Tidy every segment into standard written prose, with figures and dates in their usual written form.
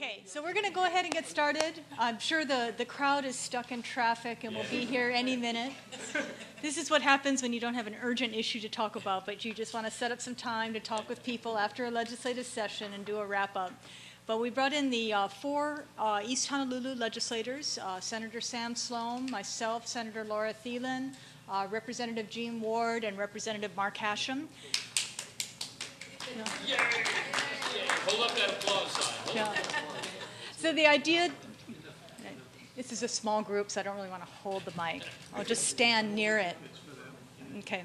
Okay, so we're going to go ahead and get started. I'm sure the crowd is stuck in traffic and will be here any minute. This is what happens when you don't have an urgent issue to talk about, but you just want to set up some time to talk with people after a legislative session and do a wrap-up. But we brought in the four East Honolulu legislators, Senator Sam Slom, myself, Senator Laura Thielen, Representative Gene Ward, and Representative Mark Hashem. Yay! Hold up that applause sign. Yeah. So the idea, this is a small group, so I don't really want to hold the mic. I'll just stand near it. Okay.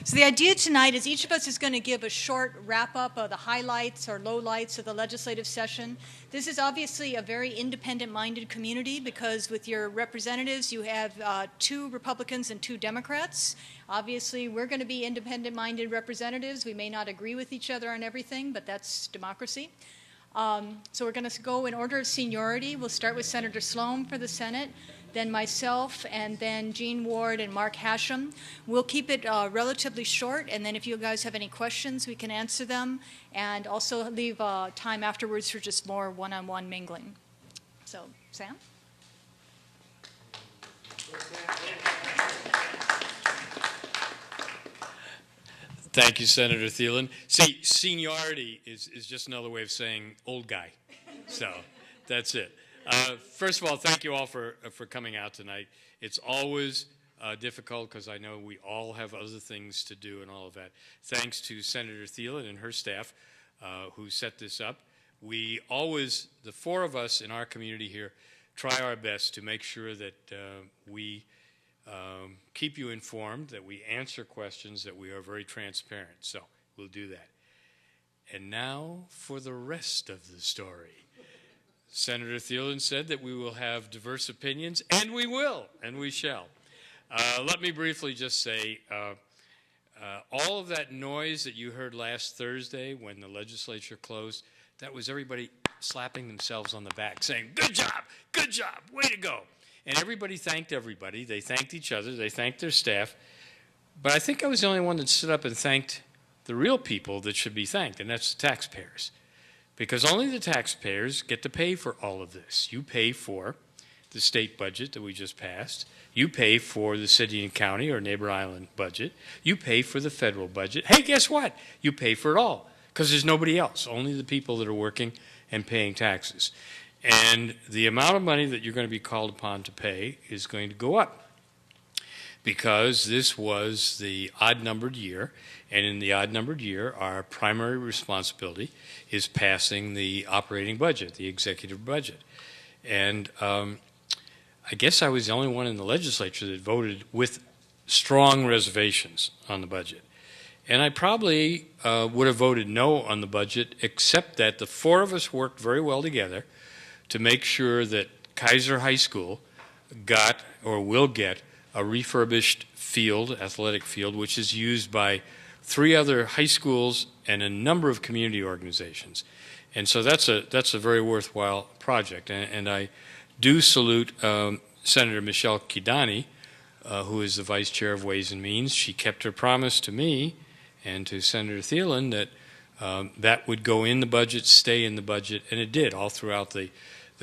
So the idea tonight is each of us is going to give a short wrap-up of the highlights or lowlights of the legislative session. This is obviously a very independent-minded community because with your representatives, you have 2 Republicans and 2 Democrats. Obviously, we're going to be independent-minded representatives. We may not agree with each other on everything, but that's democracy. So we're going to go in order of seniority. We'll start with Senator Slom for the Senate, then myself, and then Gene Ward and Mark Hashem. We'll keep it relatively short, and then if you guys have any questions, we can answer them, and also leave time afterwards for just more one-on-one mingling. So, Sam? Thank you, Senator Thielen. See, seniority is just another way of saying old guy. So that's it. First of all, thank you all for coming out tonight. It's always difficult because I know we all have other things to do and all of that. Thanks to Senator Thielen and her staff who set this up. We always, the 4 of us in our community here, try our best to make sure that we keep you informed, that we answer questions, that we are very transparent. So we'll do that. And now for the rest of the story. Senator Thielen said that we will have diverse opinions, and we will, and we shall. Let me briefly just say, all of that noise that you heard last Thursday when the legislature closed, that was everybody slapping themselves on the back, saying, good job, way to go. And everybody thanked everybody. They thanked each other. They thanked their staff. But I think I was the only one that stood up and thanked the real people that should be thanked, and that's the taxpayers. Because only the taxpayers get to pay for all of this. You pay for the state budget that we just passed. You pay for the city and county or neighbor island budget. You pay for the federal budget. Hey, guess what? You pay for it all because there's nobody else, only the people that are working and paying taxes. And the amount of money that you're going to be called upon to pay is going to go up because this was the odd-numbered year, and in the odd-numbered year, our primary responsibility is passing the operating budget, the executive budget. And I guess I was the only one in the legislature that voted with strong reservations on the budget. And I probably would have voted no on the budget, except that the 4 of us worked very well together to make sure that Kaiser High School got or will get a refurbished field, athletic field, which is used by 3 other high schools and a number of community organizations. And so that's a very worthwhile project. And I do salute Senator Michelle Kidani, who is the Vice Chair of Ways and Means. She kept her promise to me and to Senator Thielen that that would go in the budget, stay in the budget, and it did all throughout the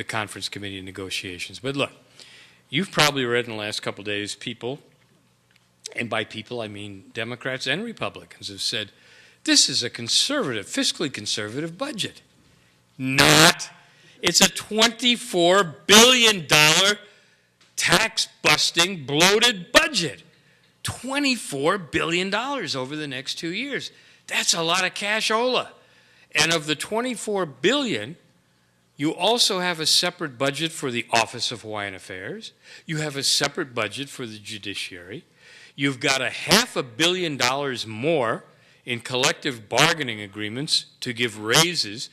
conference committee negotiations. But look, you've probably read in the last couple of days people, and by people I mean Democrats and Republicans, have said, this is a conservative, fiscally conservative budget. Not. It's a $24 billion tax-busting, bloated budget. $24 billion over the next 2 years. That's a lot of cashola. And of the $24 billion, you also have a separate budget for the Office of Hawaiian Affairs. You have a separate budget for the judiciary. You've got $500 million more in collective bargaining agreements to give raises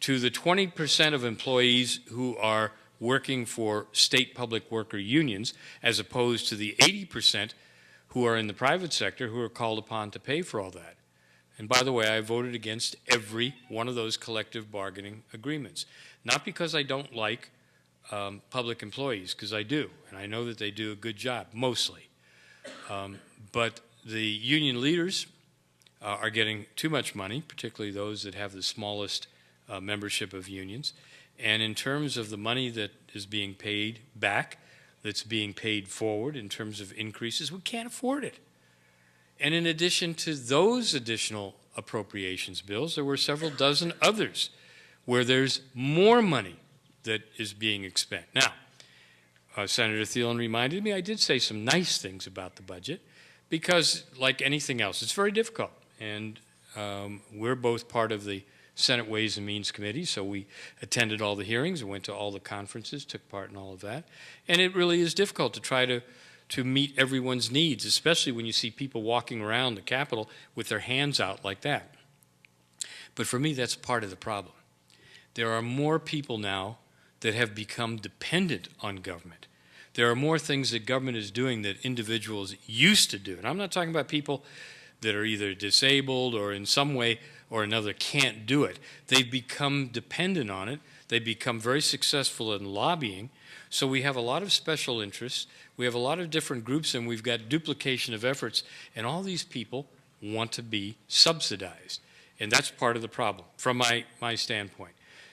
to the 20% of employees who are working for state public worker unions, as opposed to the 80% who are in the private sector who are called upon to pay for all that. And by the way, I voted against every one of those collective bargaining agreements. Not because I don't like public employees, because I do, and I know that they do a good job, mostly. But the union leaders are getting too much money, particularly those that have the smallest membership of unions. And in terms of the money that is being paid back, that's being paid forward in terms of increases, we can't afford it. And in addition to those additional appropriations bills, there were several dozen others where there's more money that is being expended. Now, Senator Thielen reminded me I did say some nice things about the budget because, like anything else, it's very difficult. And we're both part of the Senate Ways and Means Committee, so we attended all the hearings and went to all the conferences, took part in all of that. And it really is difficult to try to meet everyone's needs, especially when you see people walking around the Capitol with their hands out like that. But for me, that's part of the problem. There are more people now that have become dependent on government. There are more things that government is doing that individuals used to do. And I'm not talking about people that are either disabled or in some way or another can't do it. They've become dependent on it. They've become very successful in lobbying. So we have a lot of special interests. We have a lot of different groups, and we've got duplication of efforts. And all these people want to be subsidized. And that's part of the problem from my standpoint.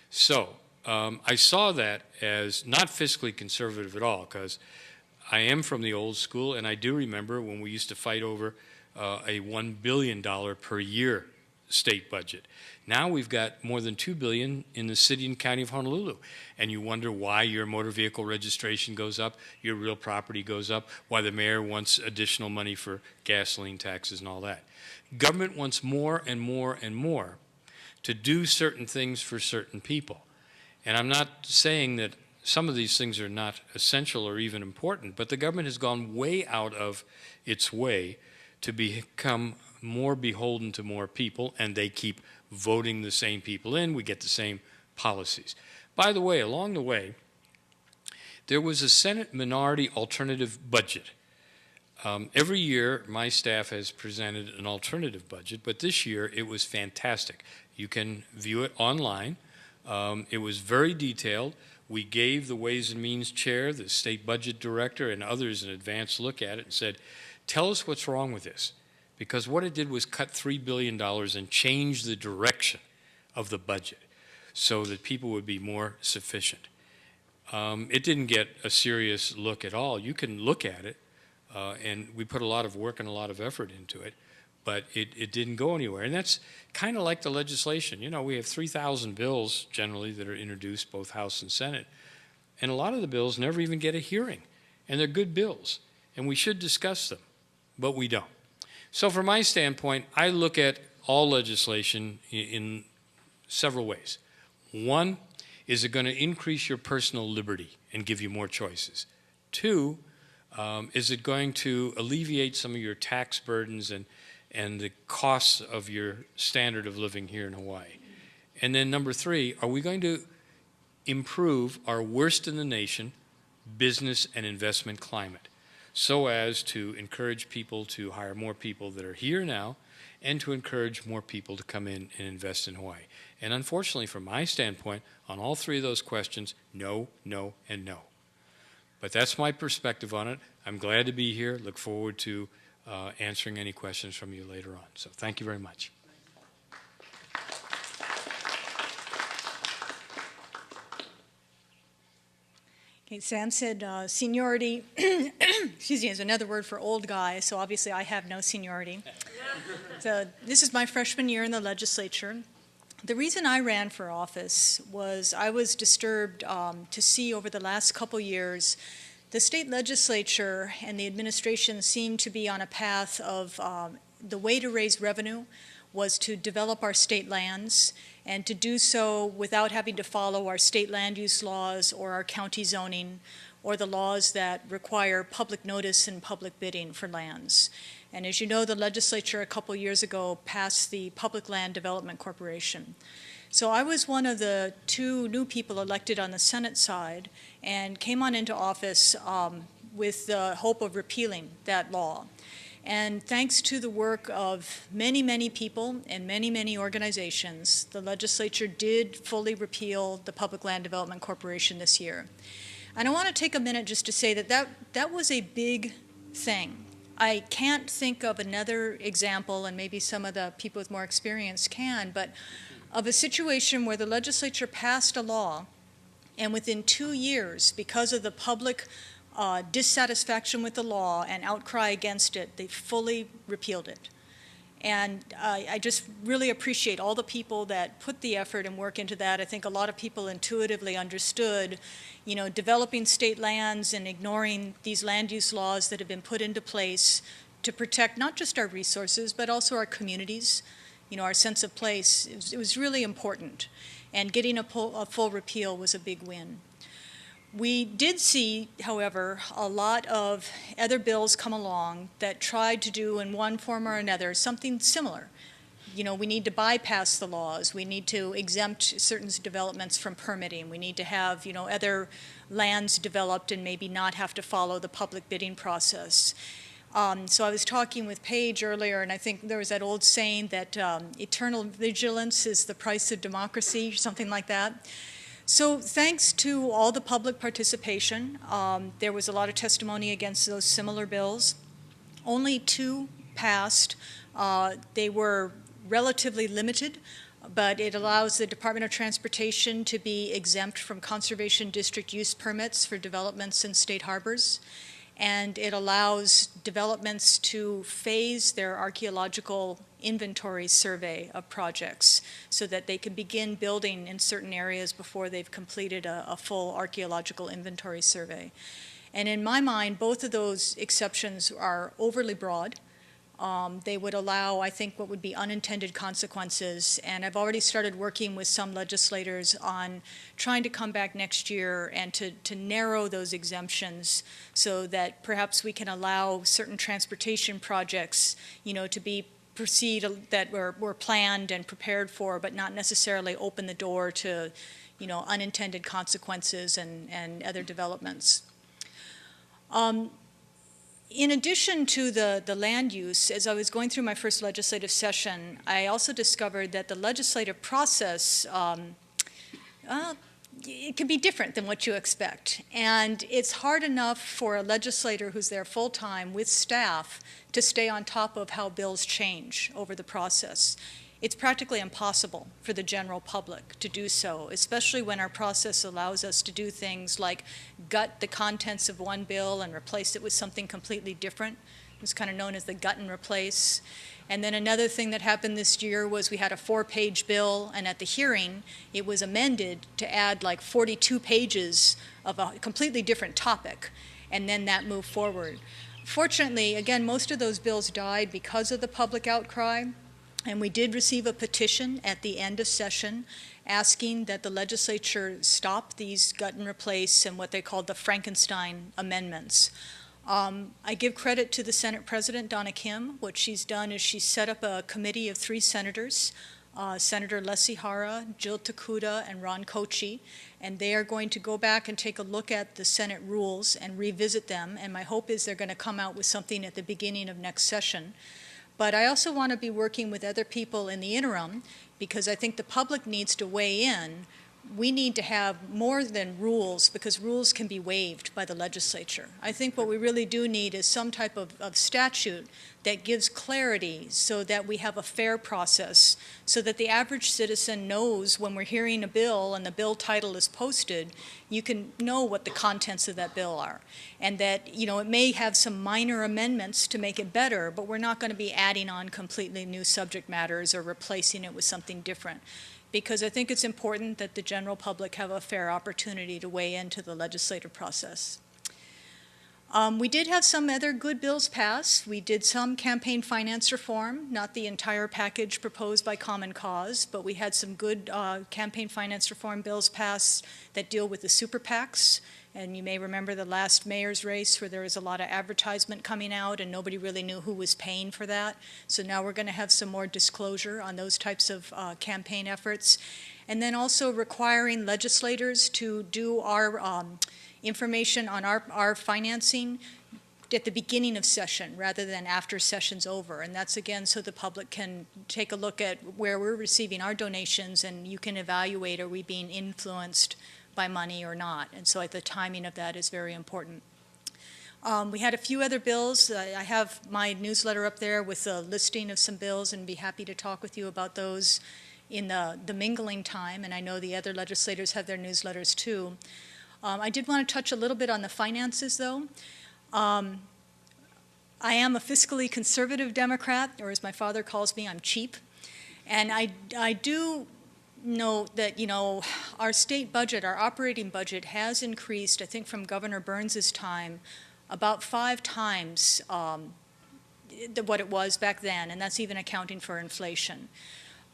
So I saw that as not fiscally conservative at all, because I am from the old school, and I do remember when we used to fight over a $1 billion per year state budget. Now we've got more than $2 billion in the city and county of Honolulu, and you wonder why your motor vehicle registration goes up, your real property goes up, why the mayor wants additional money for gasoline taxes and all that. Government wants more and more and more to do certain things for certain people. And I'm not saying that some of these things are not essential or even important, but the government has gone way out of its way to become more beholden to more people, and they keep voting the same people in. We get the same policies. By the way, along the way, there was a Senate minority alternative budget. Every year, my staff has presented an alternative budget, but this year it was fantastic. You can view it online. It was very detailed. We gave the Ways and Means Chair, the State Budget Director, and others an advance look at it and said, tell us what's wrong with this. Because what it did was cut $3 billion and change the direction of the budget so that people would be more sufficient. It didn't get a serious look at all. You can look at it, and we put a lot of work and a lot of effort into it, but it didn't go anywhere. And that's kind of like the legislation. You know, we have 3,000 bills generally that are introduced, both House and Senate, and a lot of the bills never even get a hearing. And they're good bills, and we should discuss them, but we don't. So from my standpoint, I look at all legislation in several ways. One, is it going to increase your personal liberty and give you more choices? Two, is it going to alleviate some of your tax burdens and the costs of your standard of living here in Hawaii? And then number three, are we going to improve our worst in the nation business and investment climate, so as to encourage people to hire more people that are here now and to encourage more people to come in and invest in Hawaii? And unfortunately, from my standpoint, on all three of those questions, no, no, and no. But that's my perspective on it. I'm glad to be here. Look forward to answering any questions from you later on. So thank you very much. Okay, Sam said seniority, excuse me, is another word for old guy, so obviously I have no seniority. So this is my freshman year in the legislature. The reason I ran for office was I was disturbed to see over the last couple years the state legislature and the administration seemed to be on a path of the way to raise revenue was to develop our state lands and to do so without having to follow our state land use laws or our county zoning or the laws that require public notice and public bidding for lands. And as you know, the legislature a couple years ago passed the Public Land Development Corporation. So I was one of the two new people elected on the Senate side and came on into office with the hope of repealing that law. And thanks to the work of many, many people and many, many organizations, the legislature did fully repeal the Public Land Development Corporation this year. And I want to take a minute just to say that that was a big thing I can't think of another example, and maybe some of the people with more experience can, but of a situation where the legislature passed a law, and within 2 years, because of the public dissatisfaction with the law and outcry against it, they fully repealed it. And I just really appreciate all the people that put the effort and work into that. I think a lot of people intuitively understood, developing state lands and ignoring these land use laws that have been put into place to protect not just our resources, but also our communities, our sense of place. It was really important. And getting a full repeal was a big win. We did see, however, a lot of other bills come along that tried to do in one form or another something similar. We need to bypass the laws. We need to exempt certain developments from permitting. We need to have, other lands developed and maybe not have to follow the public bidding process. So I was talking with Paige earlier, and I think there was that old saying that eternal vigilance is the price of democracy, something like that. So thanks to all the public participation, there was a lot of testimony against those similar bills. Only 2 passed. They were relatively limited, but it allows the Department of Transportation to be exempt from conservation district use permits for developments in state harbors. And it allows developments to phase their archaeological inventory survey of projects so that they can begin building in certain areas before they've completed a full archaeological inventory survey. And in my mind, both of those exceptions are overly broad. They would allow, I think, what would be unintended consequences. And I've already started working with some legislators on trying to come back next year and to narrow those exemptions so that perhaps we can allow certain transportation projects, to proceed that were planned and prepared for, but not necessarily open the door to, unintended consequences and other developments. In addition to the land use, as I was going through my first legislative session, I also discovered that the legislative process, it can be different than what you expect. And it's hard enough for a legislator who's there full-time with staff to stay on top of how bills change over the process. It's practically impossible for the general public to do so, especially when our process allows us to do things like gut the contents of one bill and replace it with something completely different. It's kind of known as the gut and replace. And then another thing that happened this year was we had a 4-page bill, and at the hearing, it was amended to add like 42 pages of a completely different topic, and then that moved forward. Fortunately, again, most of those bills died because of the public outcry. And we did receive a petition at the end of session asking that the legislature stop these gut and replace and what they called the Frankenstein amendments. I give credit to the Senate President, Donna Kim. What she's done is she's set up a committee of 3 senators, Senator Leslie Hara, Jill Takuda, and Ron Kochi, and they are going to go back and take a look at the Senate rules and revisit them, and my hope is they're going to come out with something at the beginning of next session. But I also want to be working with other people in the interim because I think the public needs to weigh in. We need to have more than rules because rules can be waived by the legislature. I think what we really do need is some type of statute that gives clarity so that we have a fair process, so that the average citizen knows when we're hearing a bill and the bill title is posted, you can know what the contents of that bill are. And that, it may have some minor amendments to make it better, but we're not going to be adding on completely new subject matters or replacing it with something different. Because I think it's important that the general public have a fair opportunity to weigh into the legislative process. We did have some other good bills pass. We did some campaign finance reform, not the entire package proposed by Common Cause, but we had some good campaign finance reform bills passed that deal with the super PACs. And you may remember the last mayor's race where there was a lot of advertisement coming out and nobody really knew who was paying for that. So now we're going to have some more disclosure on those types of campaign efforts. And then also requiring legislators to do our information on our financing at the beginning of session rather than after session's over. And that's, again, so the public can take a look at where we're receiving our donations and you can evaluate, are we being influenced by money or not. And so the timing of that is very important. We had a few other bills. I have my newsletter up there with a listing of some bills, and be happy to talk with you about those in the mingling time, and I know the other legislators have their newsletters too. I did want to touch a little bit on the finances, though. I am a fiscally conservative Democrat, or as my father calls me, I'm cheap. And I do note that, you know, our state budget, our operating budget has increased, I think from Governor Burns's time, about 5 times what it was back then, and that's even accounting for inflation.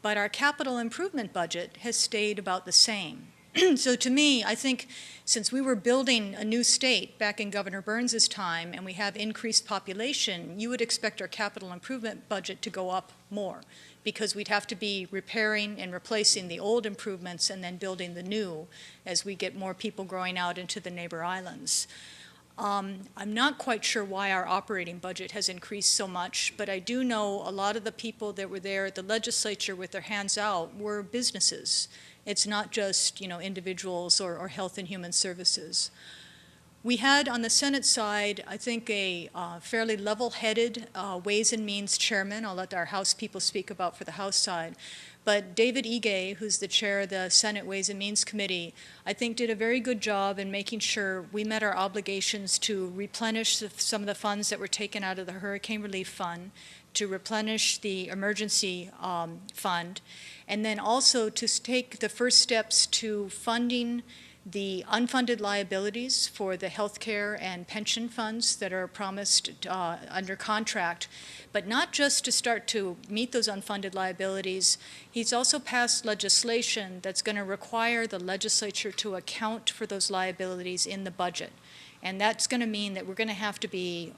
But our capital improvement budget has stayed about the same. So to me, I think since we were building a new state back in Governor Burns's time and we have increased population, you would expect our capital improvement budget to go up more because we'd have to be repairing and replacing the old improvements and then building the new as we get more people growing out into the neighbor islands. I'm not quite sure why our operating budget has increased so much, but I do know a lot of the people that were there at the legislature with their hands out were businesses. It's not just, you know, individuals or health and human services. We had on the Senate side, I think, a fairly level-headed Ways and Means chairman. I'll let our House people speak about for the House side. But David Ige, who's the chair of the Senate Ways and Means Committee, I think did a very good job in making sure we met our obligations to replenish some of the funds that were taken out of the Hurricane Relief Fund, to replenish the emergency fund, and then also to take the first steps to funding the unfunded liabilities for the health care and pension funds that are promised under contract, but not just to start to meet those unfunded liabilities. He's also passed legislation that's going to require the legislature to account for those liabilities in the budget. And that's going to mean that we're going to have to be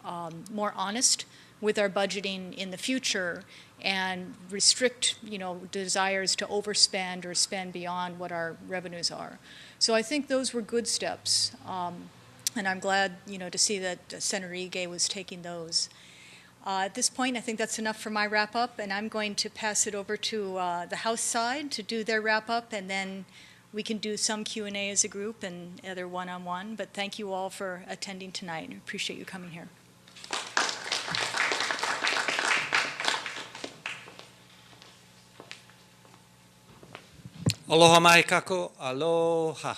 more honest with our budgeting in the future and restrict, you know, desires to overspend or spend beyond what our revenues are. So I think those were good steps, and I'm glad, you know, to see that Senator Ige was taking those. At this point, I think that's enough for my wrap-up, and I'm going to pass it over to the House side to do their wrap-up, and then we can do some Q&A as a group and other one-on-one. But thank you all for attending tonight, and I appreciate you coming here. Aloha mai kako, aloha.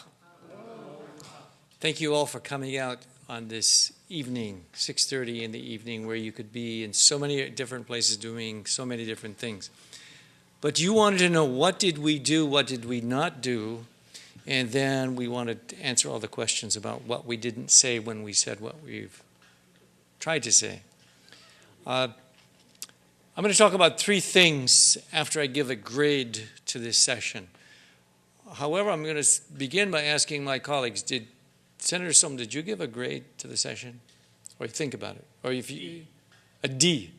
Thank you all for coming out on this evening, 6:30 in the evening, where you could be in so many different places doing so many different things. But you wanted to know, what did we do, what did we not do, and then we wanted to answer all the questions about what we didn't say when we said what we've tried to say. I'm going to talk about 3 things after I give a grade to this session. However, I'm going to begin by asking my colleagues, Senator Slom, did you give a grade to the session? Or think about it. Or if you, a D.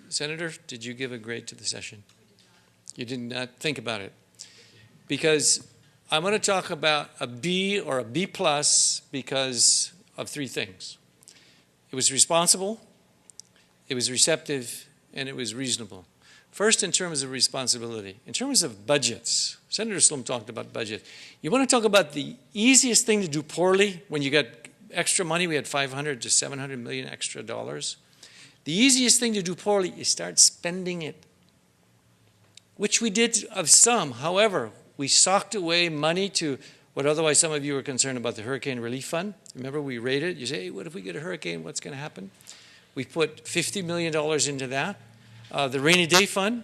Senator, did you give a grade to the session? You did not think about it. Because I'm going to talk about a B or a B plus because of 3 things. It was responsible, it was receptive, and it was reasonable. First, in terms of responsibility, in terms of budgets, Senator Slom talked about budget. You want to talk about the easiest thing to do poorly when you got extra money? We had $500 to $700 million extra dollars. The easiest thing to do poorly is start spending it, which we did of some. However, we socked away money to what otherwise some of you were concerned about, the Hurricane Relief Fund. Remember, we rated it. You say, hey, what if we get a hurricane? What's going to happen? We put $50 million into that. The Rainy Day Fund,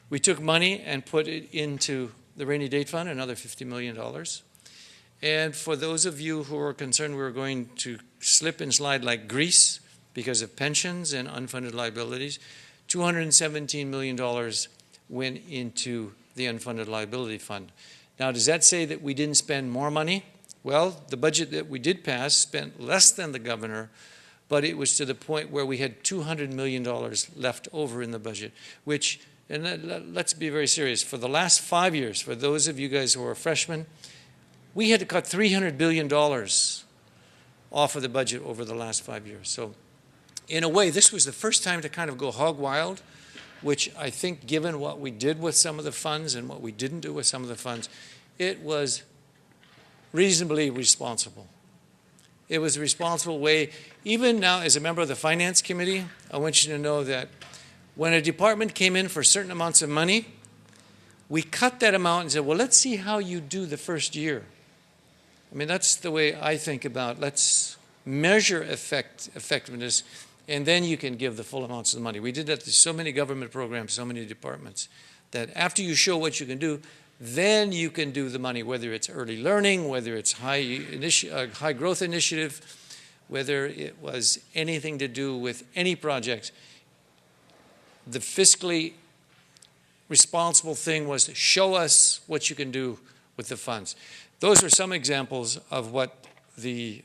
we took money and put it into the Rainy Day Fund, another $50 million. And for those of you who are concerned we were going to slip and slide like grease because of pensions and unfunded liabilities, $217 million went into the unfunded liability fund. Now, does that say that we didn't spend more money? Well, the budget that we did pass spent less than the governor, but it was to the point where we had $200 million left over in the budget, which, and let's be very serious, for the last 5 years, for those of you guys who are freshmen, we had to cut $300 billion off of the budget over the last 5 years. So in a way, this was the first time to kind of go hog wild, which I think, given what we did with some of the funds and what we didn't do with some of the funds, it was reasonably responsible. It was a responsible way. Even now, as a member of the Finance Committee, I want you to know that when a department came in for certain amounts of money, we cut that amount and said, well, let's see how you do the first year. I mean, that's the way I think about, let's measure effectiveness, and then you can give the full amounts of the money. We did that to so many government programs, so many departments, that after you show what you can do, then you can do the money, whether it's early learning, whether it's high growth initiative, whether it was anything to do with any project. The fiscally responsible thing was to show us what you can do with the funds. Those are some examples of what the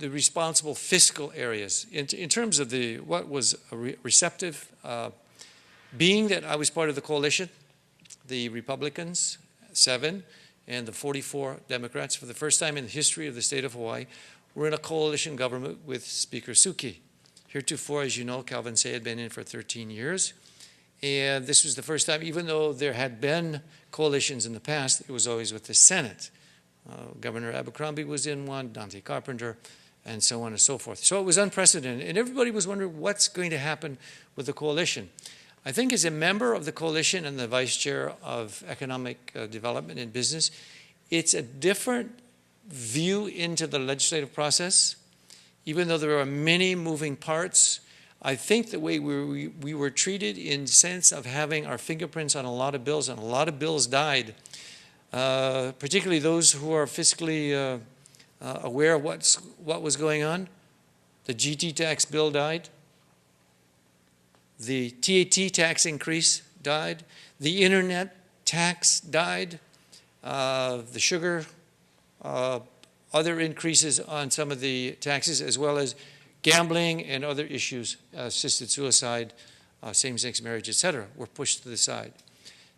responsible fiscal areas. In terms of what was receptive, being that I was part of the coalition, the Republicans, 7, and the 44 Democrats, for the first time in the history of the state of Hawaii, were in a coalition government with Speaker Suki. Heretofore, as you know, Calvin Say had been in for 13 years. And this was the first time, even though there had been coalitions in the past, it was always with the Senate. Governor Abercrombie was in one, Dante Carpenter, and so on and so forth. So it was unprecedented, and everybody was wondering what's going to happen with the coalition. I think as a member of the coalition and the vice chair of economic development and business, it's a different view into the legislative process. Even though there are many moving parts, I think the way we were treated in sense of having our fingerprints on a lot of bills, and a lot of bills died, particularly those who are fiscally aware of what was going on. The GT tax bill died. The TAT tax increase died. The internet tax died. The sugar, other increases on some of the taxes, as well as gambling and other issues, assisted suicide, same-sex marriage, etc., were pushed to the side.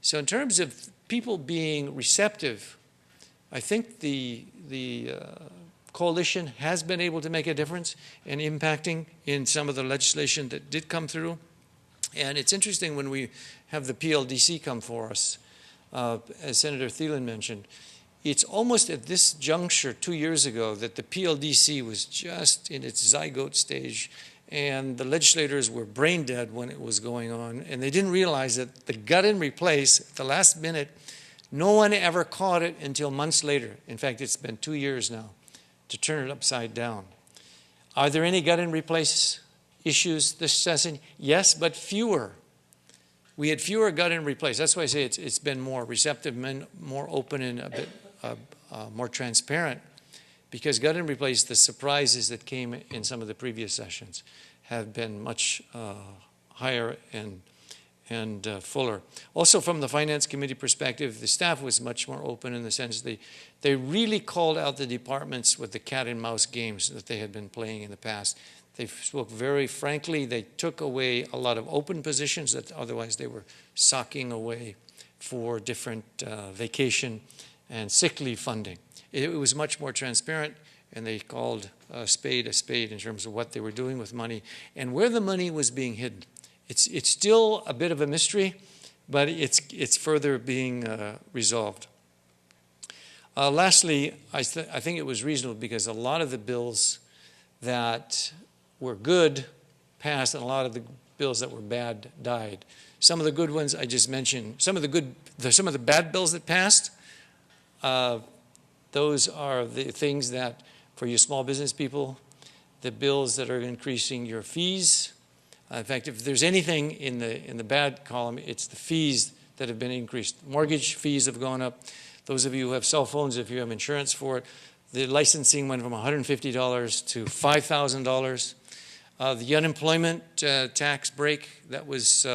So in terms of people being receptive, I think the coalition has been able to make a difference in impacting in some of the legislation that did come through. And it's interesting when we have the PLDC come for us, as Senator Thielen mentioned, it's almost at this juncture 2 years ago that the PLDC was just in its zygote stage, and the legislators were brain dead when it was going on, and they didn't realize that the gut and replace at the last minute, no one ever caught it until months later. In fact, it's been 2 years now to turn it upside down. Are there any gut and replace issues this session? Yes, but fewer. We had fewer gut and replace. That's why I say it's been more receptive, more open, and a bit more transparent, because gut and replace, the surprises that came in some of the previous sessions have been much higher and fuller. Also, from the Finance Committee perspective, the staff was much more open in the sense they really called out the departments with the cat and mouse games that they had been playing in the past. They spoke very frankly. They took away a lot of open positions that otherwise they were socking away for different vacation and sick leave funding. It was much more transparent, and they called a spade in terms of what they were doing with money and where the money was being hidden. It's still a bit of a mystery, but it's further being resolved. Lastly, I think it was reasonable because a lot of the bills that were good passed, and a lot of the bills that were bad died. Some of the good ones I just mentioned. Some of the bad bills that passed, those are the things that, for you small business people, the bills that are increasing your fees. In fact, if there's anything in the bad column, it's the fees that have been increased. Mortgage fees have gone up. Those of you who have cell phones, if you have insurance for it, the licensing went from $150 to $5,000. The unemployment tax break that was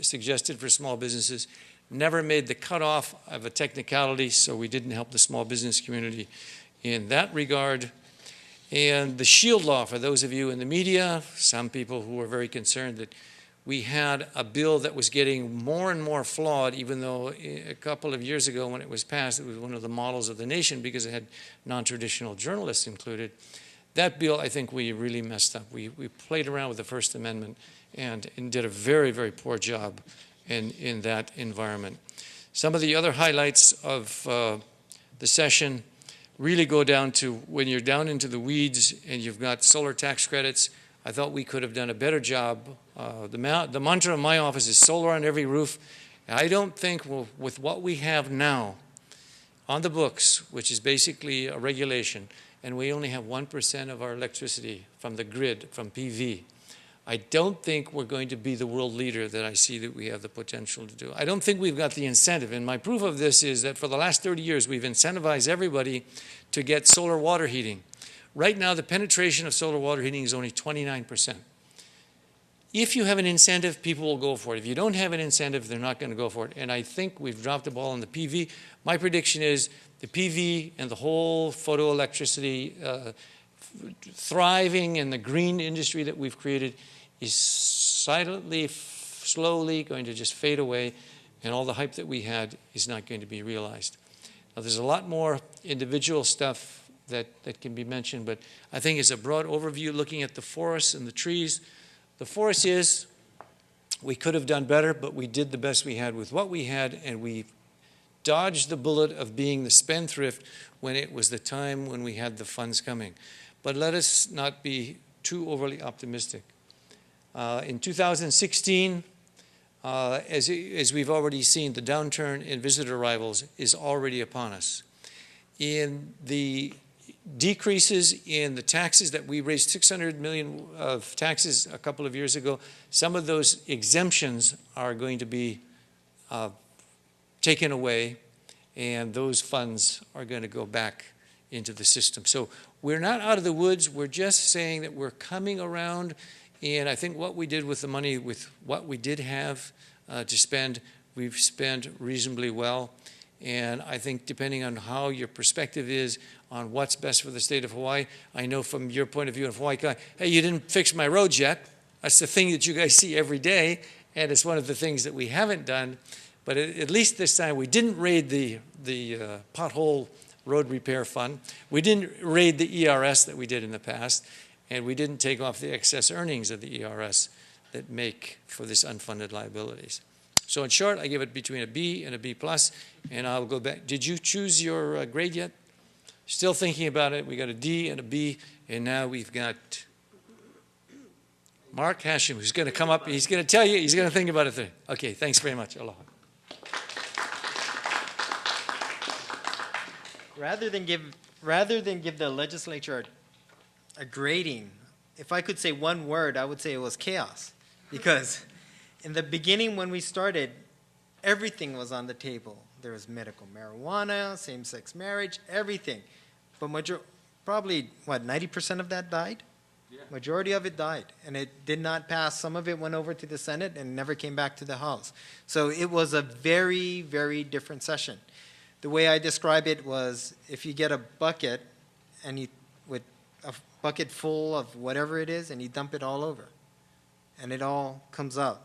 suggested for small businesses never made the cutoff of a technicality, so we didn't help the small business community in that regard. And the SHIELD law, for those of you in the media, some people who were very concerned that we had a bill that was getting more and more flawed, even though a couple of years ago when it was passed, it was one of the models of the nation because it had non-traditional journalists included. That bill, I think we really messed up. We played around with the First Amendment and did a very, very poor job in that environment. Some of the other highlights of the session, really go down to when you're down into the weeds and you've got solar tax credits. I thought we could have done a better job. The mantra of my office is solar on every roof. I don't think with what we have now on the books, which is basically a regulation, and we only have 1% of our electricity from the grid, from PV, I don't think we're going to be the world leader that I see that we have the potential to do. I don't think we've got the incentive, and my proof of this is that for the last 30 years, we've incentivized everybody to get solar water heating. Right now, the penetration of solar water heating is only 29%. If you have an incentive, people will go for it. If you don't have an incentive, they're not going to go for it. And I think we've dropped the ball on the PV. My prediction is the PV and the whole photoelectricity thriving in the green industry that we've created is silently, slowly going to just fade away, and all the hype that we had is not going to be realized. Now, there's a lot more individual stuff that can be mentioned, but I think it's a broad overview looking at the forests and the trees. The forest is, we could have done better, but we did the best we had with what we had, and we dodged the bullet of being the spendthrift when it was the time when we had the funds coming. But let us not be too overly optimistic. In 2016, as we've already seen, the downturn in visitor arrivals is already upon us. In the decreases in the taxes that we raised, 600 million of taxes a couple of years ago, some of those exemptions are going to be taken away, and those funds are going to go back into the system. So we're not out of the woods. We're just saying that we're coming around, and I think what we did with the money, with what we did have to spend, we've spent reasonably well. And I think depending on how your perspective is on what's best for the state of Hawaii, I know from your point of view of Hawaii, hey, you didn't fix my roads yet. That's the thing that you guys see every day, and it's one of the things that we haven't done. But at least this time, we didn't raid the pothole road repair fund. We didn't raid the ERS that we did in the past, and we didn't take off the excess earnings of the ERS that make for this unfunded liabilities. So in short, I give it between a B and a B plus, and I'll go back. Did you choose your grade yet? Still thinking about it. We got a D and a B, and now we've got Mark Hashem, who's going to come up. He's going to tell you. He's going to think about it. Okay, thanks very much. Aloha. Rather than give the legislature a grading, if I could say one word, I would say it was chaos, because in the beginning, when we started, everything was on the table. There was medical marijuana, same-sex marriage, everything. But probably, 90% of that died? Yeah. Majority of it died, and it did not pass. Some of it went over to the Senate and never came back to the House. So it was a very, very different session. The way I describe it was, if you get a bucket, and with a bucket full of whatever it is, and you dump it all over, and it all comes out.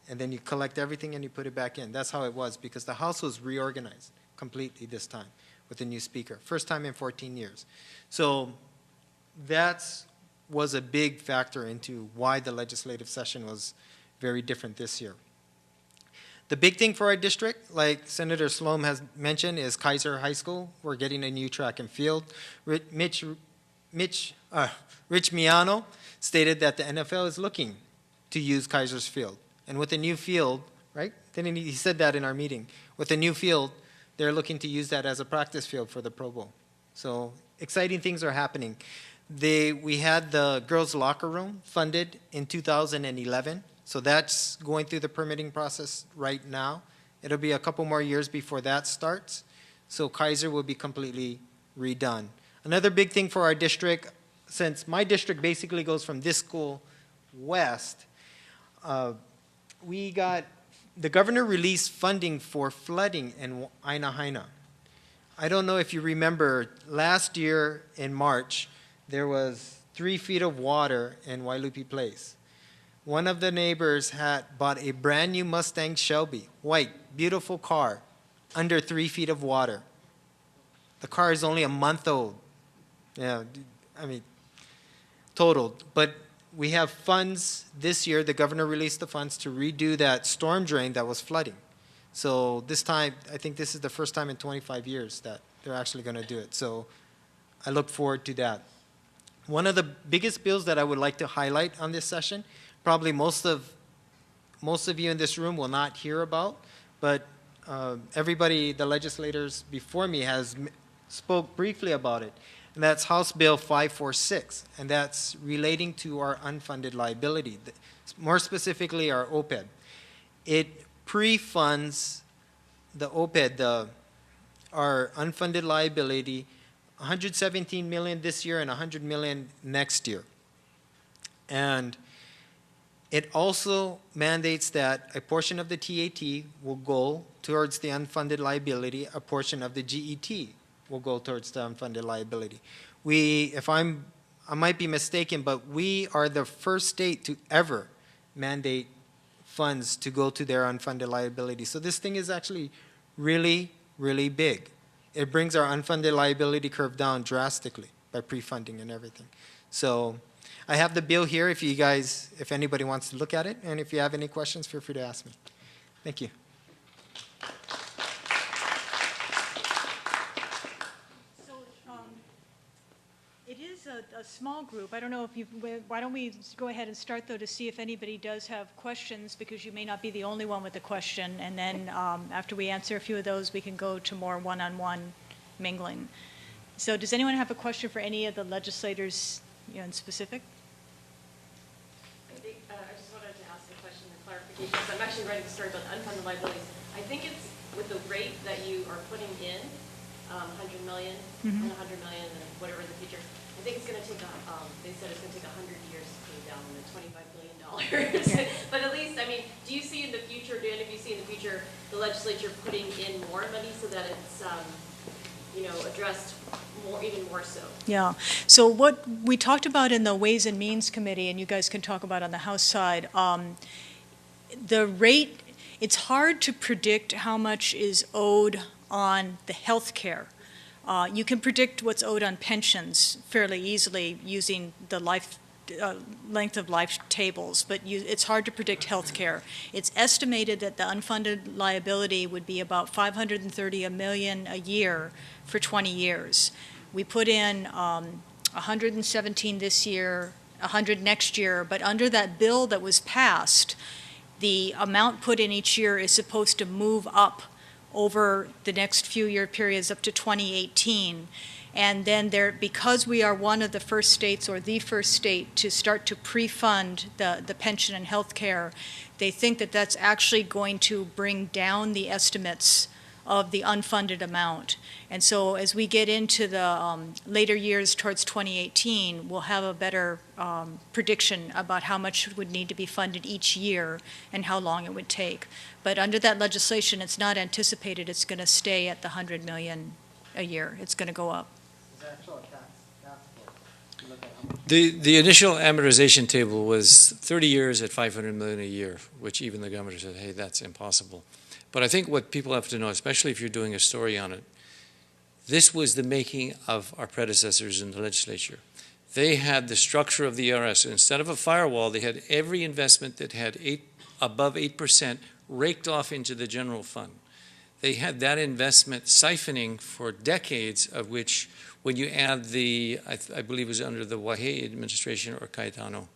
And then you collect everything and you put it back in. That's how it was, because the House was reorganized completely this time with a new speaker. First time in 14 years. So that was a big factor into why the legislative session was very different this year. The big thing for our district, like Senator Slom has mentioned, is Kaiser High School. We're getting a new track and field. Rich Miano stated that the NFL is looking to use Kaiser's field. And with a new field, right? He said that in our meeting. With a new field, they're looking to use that as a practice field for the Pro Bowl. So exciting things are happening. We had the girls' locker room funded in 2011. So that's going through the permitting process right now. It'll be a couple more years before that starts. So Kaiser will be completely redone. Another big thing for our district, since my district basically goes from this school west, the governor released funding for flooding in Aina Haina. I don't know if you remember, last year in March, there was 3 feet of water in Wailupi Place. One of the neighbors had bought a brand new Mustang Shelby, white, beautiful car, under 3 feet of water. The car is only a month old. Yeah, I mean, totaled. But we have funds this year. The governor released the funds to redo that storm drain that was flooding. So this time, I think this is the first time in 25 years that they're actually going to do it. So I look forward to that. One of the biggest bills that I would like to highlight on this session, probably most of you in this room will not hear about, but everybody, the legislators before me, has spoke briefly about it, and that's House Bill 546, and that's relating to our unfunded liability, more specifically our OPEB. It pre-funds the OPEB, our unfunded liability, $117 million this year and $100 million next year. And it also mandates that a portion of the TAT will go towards the unfunded liability, a portion of the GET will go towards the unfunded liability. I might be mistaken, but we are the first state to ever mandate funds to go to their unfunded liability. So this thing is actually really, really big. It brings our unfunded liability curve down drastically by pre-funding and everything. So I have the bill here if anybody wants to look at it, and if you have any questions, feel free to ask me. Thank you. So it is a small group. I don't know if you, why don't we go ahead and start, though, to see if anybody does have questions, because you may not be the only one with a question. And then after we answer a few of those, we can go to more one-on-one mingling. So does anyone have a question for any of the legislators in specific? I just wanted to ask a question and clarification, because I'm actually writing a story about unfunded liabilities. I think it's with the rate that you are putting in, 100 million and 100 million and whatever in the future, I think it's going to take, they said it's going to take 100 years to pay down the $25 billion. But at least, I mean, do you see in the future, do any of you see in the future the legislature putting in more money so that it's, addressed more, even more so? Yeah. So what we talked about in the Ways and Means Committee, and you guys can talk about on the House side, the rate, it's hard to predict how much is owed on the health care. You can predict what's owed on pensions fairly easily using the length of life tables, but it's hard to predict health care. It's estimated that the unfunded liability would be about $530 million a year for 20 years. We put in 117 this year, 100 next year, but under that bill that was passed, the amount put in each year is supposed to move up over the next few year periods up to 2018. And then because we are one of the first states, or the first state, to start to pre-fund the pension and health care, they think that that's actually going to bring down the estimates of the unfunded amount. And so as we get into the later years towards 2018, we'll have a better prediction about how much would need to be funded each year and how long it would take. But under that legislation, it's not anticipated it's going to stay at the $100 million a year. It's going to go up. The initial amortization table was 30 years at $500 million a year, which even the governor said, hey, that's impossible. But I think what people have to know, especially if you're doing a story on it, this was the making of our predecessors in the legislature. They had the structure of the ERS. Instead of a firewall, they had every investment that had above 8% raked off into the general fund. They had that investment siphoning for decades, of which, when you add I believe it was under the Wahey administration or Cayetano,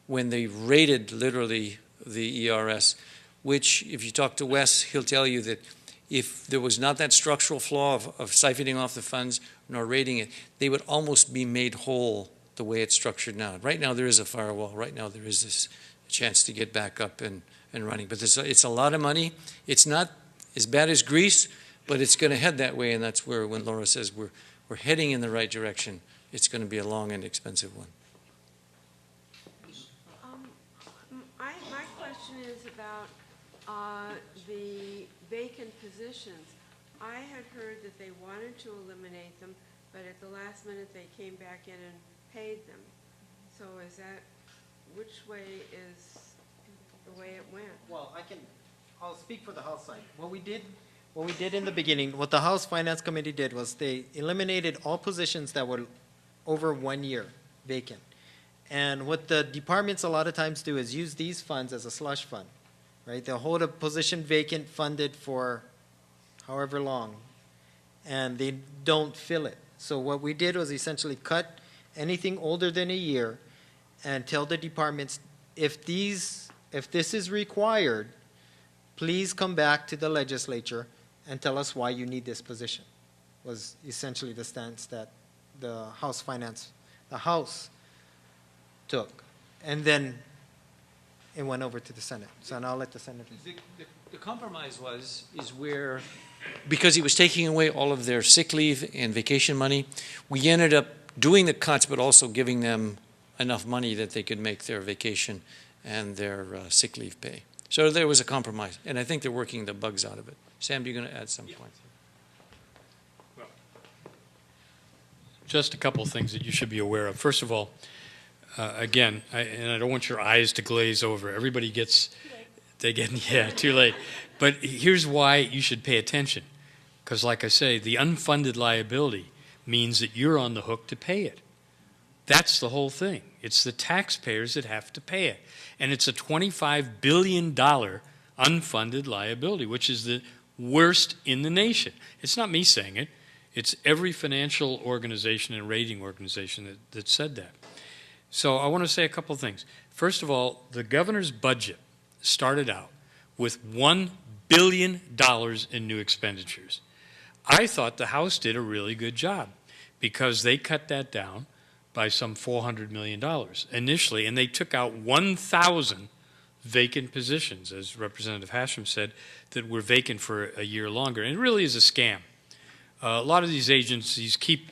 when they raided literally the ERS, which, if you talk to Wes, he'll tell you that if there was not that structural flaw of siphoning off the funds nor raiding it, they would almost be made whole the way it's structured now. Right now there is a firewall. Right now there is this chance to get back up and running. But it's a lot of money. It's not as bad as Greece, but it's going to head that way, and that's where, when Laura says we're heading in the right direction, it's going to be a long and expensive one. My question is about the vacant positions. I had heard that they wanted to eliminate them, but at the last minute they came back in and paid them. So is that, which way is the way it went? Well, I'll speak for the House side. What we did in the beginning, what the House Finance Committee did was they eliminated all positions that were over 1 year vacant. And what the departments a lot of times do is use these funds as a slush fund, right? They'll hold a position vacant, funded for however long. and they don't fill it. So what we did was essentially cut anything older than a year and tell the departments, if this is required, please come back to the legislature and tell us why you need this position, was essentially the stance that the House took. And then it went over to the Senate. So now I'll let the Senate. The compromise is where, because he was taking away all of their sick leave and vacation money, we ended up doing the cuts, but also giving them enough money that they could make their vacation and their sick leave pay. So there was a compromise, and I think they're working the bugs out of it. Sam, you're going to add some points? Just a couple of things that you should be aware of. First of all, again, and I don't want your eyes to glaze over. Everybody gets, too late. But here's why you should pay attention. Because like I say, the unfunded liability means that you're on the hook to pay it. That's the whole thing. It's the taxpayers that have to pay it. And it's a $25 billion unfunded liability, which is the worst in the nation. It's not me saying it. It's every financial organization and rating organization that said that. So I want to say a couple of things. First of all, the governor's budget started out with $1 billion in new expenditures. I thought the House did a really good job because they cut that down by some $400 million initially, and they took out 1,000 vacant positions, as Representative Hashem said, that were vacant for a year longer. And it really is a scam. A lot of these agencies keep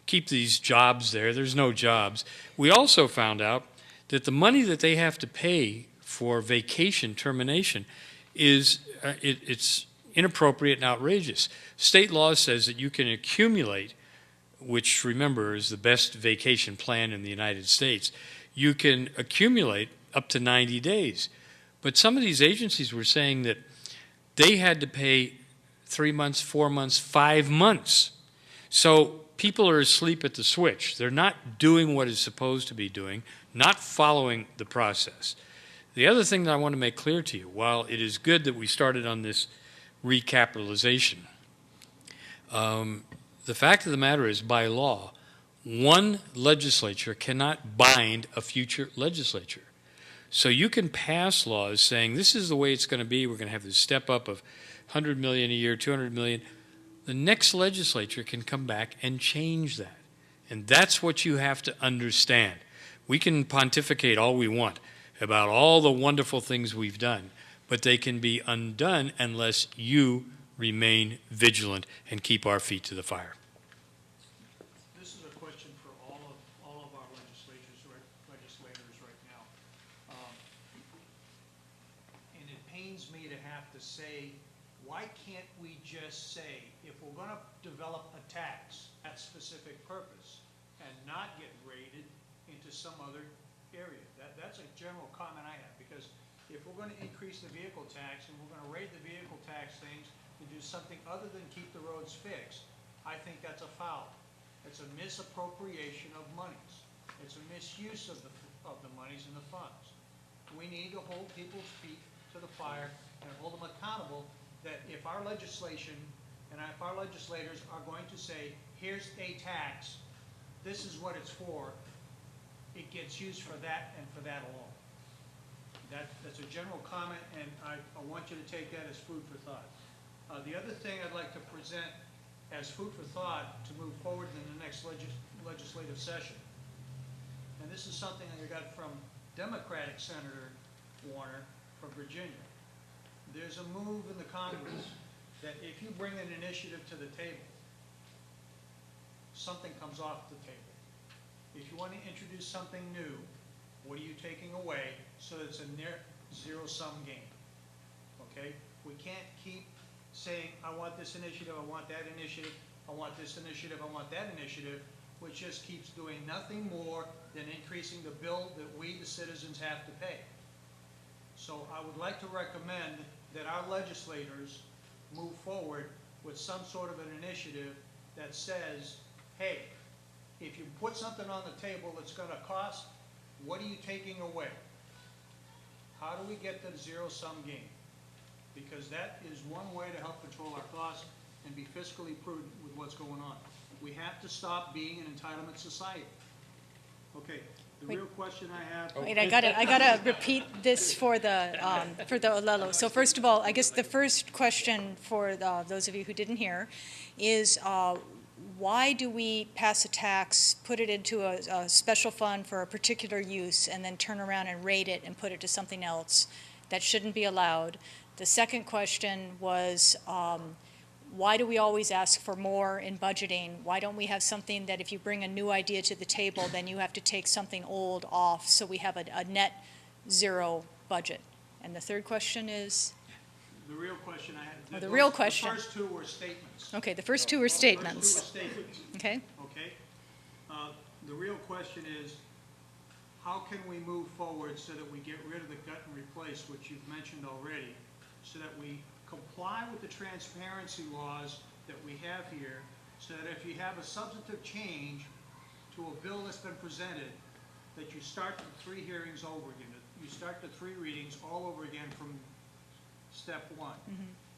these jobs there. There's no jobs. We also found out that the money that they have to pay for vacation termination is it's inappropriate and outrageous. State law says that you can accumulate, which, remember, is the best vacation plan in the United States. You can accumulate up to 90 days. But some of these agencies were saying that they had to pay 3 months, 4 months, 5 months. So people are asleep at the switch. They're not doing what is supposed to be doing, not following the process. The other thing that I want to make clear to you, while it is good that we started on this recapitalization, the fact of the matter is, by law, one legislature cannot bind a future legislature. So you can pass laws saying this is the way it's going to be. We're going to have this step up of $100 million a year, $200 million. The next legislature can come back and change that. And that's what you have to understand. We can pontificate all we want about all the wonderful things we've done, but they can be undone unless you remain vigilant and keep our feet to the fire. This is a question for all of our legislators right now. And it pains me to have to say, why can't we just say, if we're going to develop a tax at specific purpose and not get raided into some other area? That's a general comment I have, because if we're going to increase the vehicle tax and we're going to raid the vehicle tax things to do something other than keep the roads fixed, I think that's a foul. It's a misappropriation of monies. It's a misuse of the monies and the funds. We need to hold people's feet to the fire and hold them accountable that if our legislation and if our legislators are going to say, here's a tax, this is what it's for, it gets used for that and for that alone. That's a general comment, and I want you to take that as food for thought. The other thing I'd like to present as food for thought to move forward in the next legislative session, and this is something that I got from Democratic Senator Warner from Virginia. There's a move in the Congress that if you bring an initiative to the table, something comes off the table. If you want to introduce something new, what are you taking away so that it's a near zero-sum game? Okay? We can't keep saying, I want this initiative, I want that initiative, I want this initiative, I want that initiative, which just keeps doing nothing more than increasing the bill that we, the citizens, have to pay. So I would like to recommend that our legislators move forward with some sort of an initiative that says, hey, if you put something on the table that's going to cost, what are you taking away? How do we get to the zero-sum game? Because that is one way to help control our costs, and be fiscally prudent with what's going on. We have to stop being an entitlement society. Okay, the real question I have. Wait, I gotta repeat this for the Olelo. So first of all, I guess the first question for those of you who didn't hear is why do we pass a tax, put it into a special fund for a particular use, and then turn around and rate it and put it to something else that shouldn't be allowed? The second question was, why do we always ask for more in budgeting? Why don't we have something that if you bring a new idea to the table, then you have to take something old off, so we have a net zero budget? And the third question is? The real question I had. The real question. The first two were statements. Okay, the first two were statements. The first two were statements. Okay. Okay? The real question is, how can we move forward so that we get rid of the gut and replace, which you've mentioned already, so that we comply with the transparency laws that we have here, so that if you have a substantive change to a bill that's been presented, that you start the 3 hearings over again, that you start the 3 readings all over again from step 1,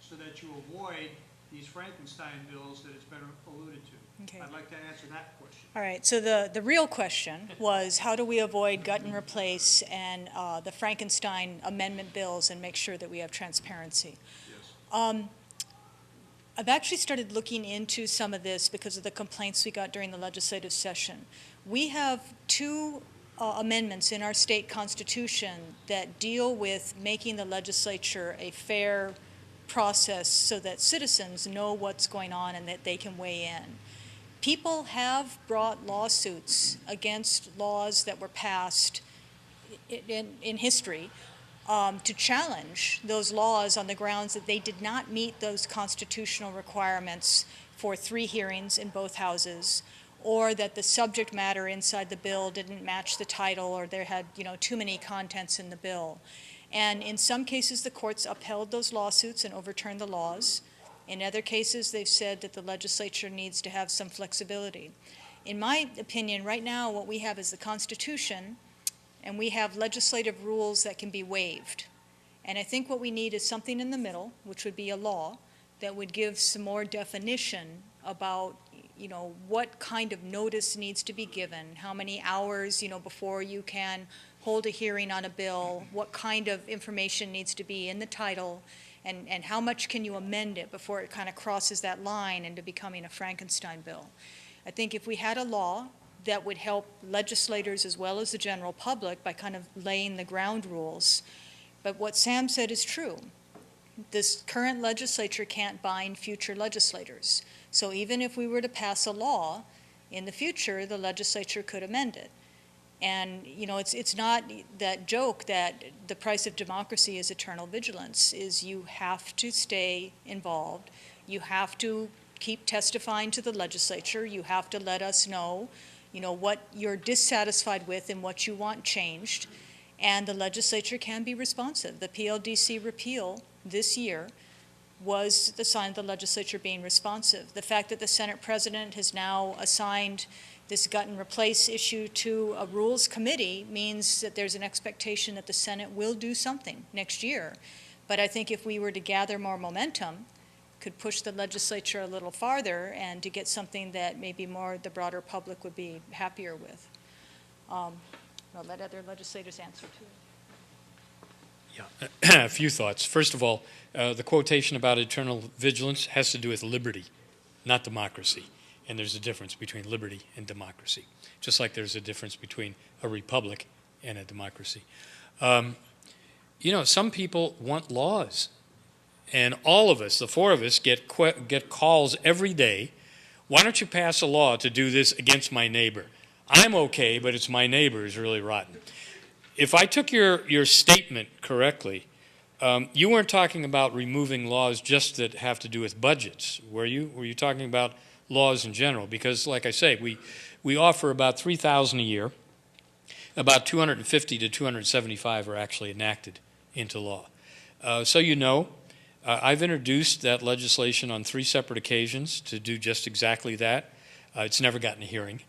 so that you avoid these Frankenstein bills that it's been alluded to. Okay. I'd like to answer that question. All right, so the real question was, how do we avoid gut and replace and the Frankenstein amendment bills and make sure that we have transparency? Yes. I've actually started looking into some of this because of the complaints we got during the legislative session. We have 2 amendments in our state constitution that deal with making the legislature a fair process so that citizens know what's going on and that they can weigh in. People have brought lawsuits against laws that were passed in history to challenge those laws on the grounds that they did not meet those constitutional requirements for 3 hearings in both houses, or that the subject matter inside the bill didn't match the title, or there had, too many contents in the bill. And in some cases, the courts upheld those lawsuits and overturned the laws. In other cases, they've said that the legislature needs to have some flexibility. In my opinion, right now, what we have is the Constitution, and we have legislative rules that can be waived. And I think what we need is something in the middle, which would be a law, that would give some more definition about what kind of notice needs to be given, how many hours, before you can hold a hearing on a bill, what kind of information needs to be in the title, and how much can you amend it before it kind of crosses that line into becoming a Frankenstein bill. I think if we had a law that would help legislators as well as the general public by kind of laying the ground rules. But what Sam said is true. This current legislature can't bind future legislators. So even if we were to pass a law, in the future, the legislature could amend it. And, it's not that joke that the price of democracy is eternal vigilance, is you have to stay involved. You have to keep testifying to the legislature. You have to let us know, what you're dissatisfied with and what you want changed. And the legislature can be responsive. The PLDC repeal this year was the sign of the legislature being responsive. The fact that the Senate president has now assigned this gut and replace issue to a rules committee means that there's an expectation that the Senate will do something next year. But I think if we were to gather more momentum, could push the legislature a little farther and to get something that maybe more the broader public would be happier with. I'll let other legislators answer too. Yeah, a few thoughts. First of all, the quotation about eternal vigilance has to do with liberty, not democracy. And there's a difference between liberty and democracy, just like there's a difference between a republic and a democracy. Some people want laws. And all of us, the 4 of us, get calls every day. Why don't you pass a law to do this against my neighbor? I'm okay, but it's my neighbor is really rotten. If I took your statement correctly, you weren't talking about removing laws just that have to do with budgets, were you? Were you talking about laws in general? Because, like I say, we offer about 3,000 a year. About 250 to 275 are actually enacted into law. So I've introduced that legislation on 3 separate occasions to do just exactly that. It's never gotten a hearing.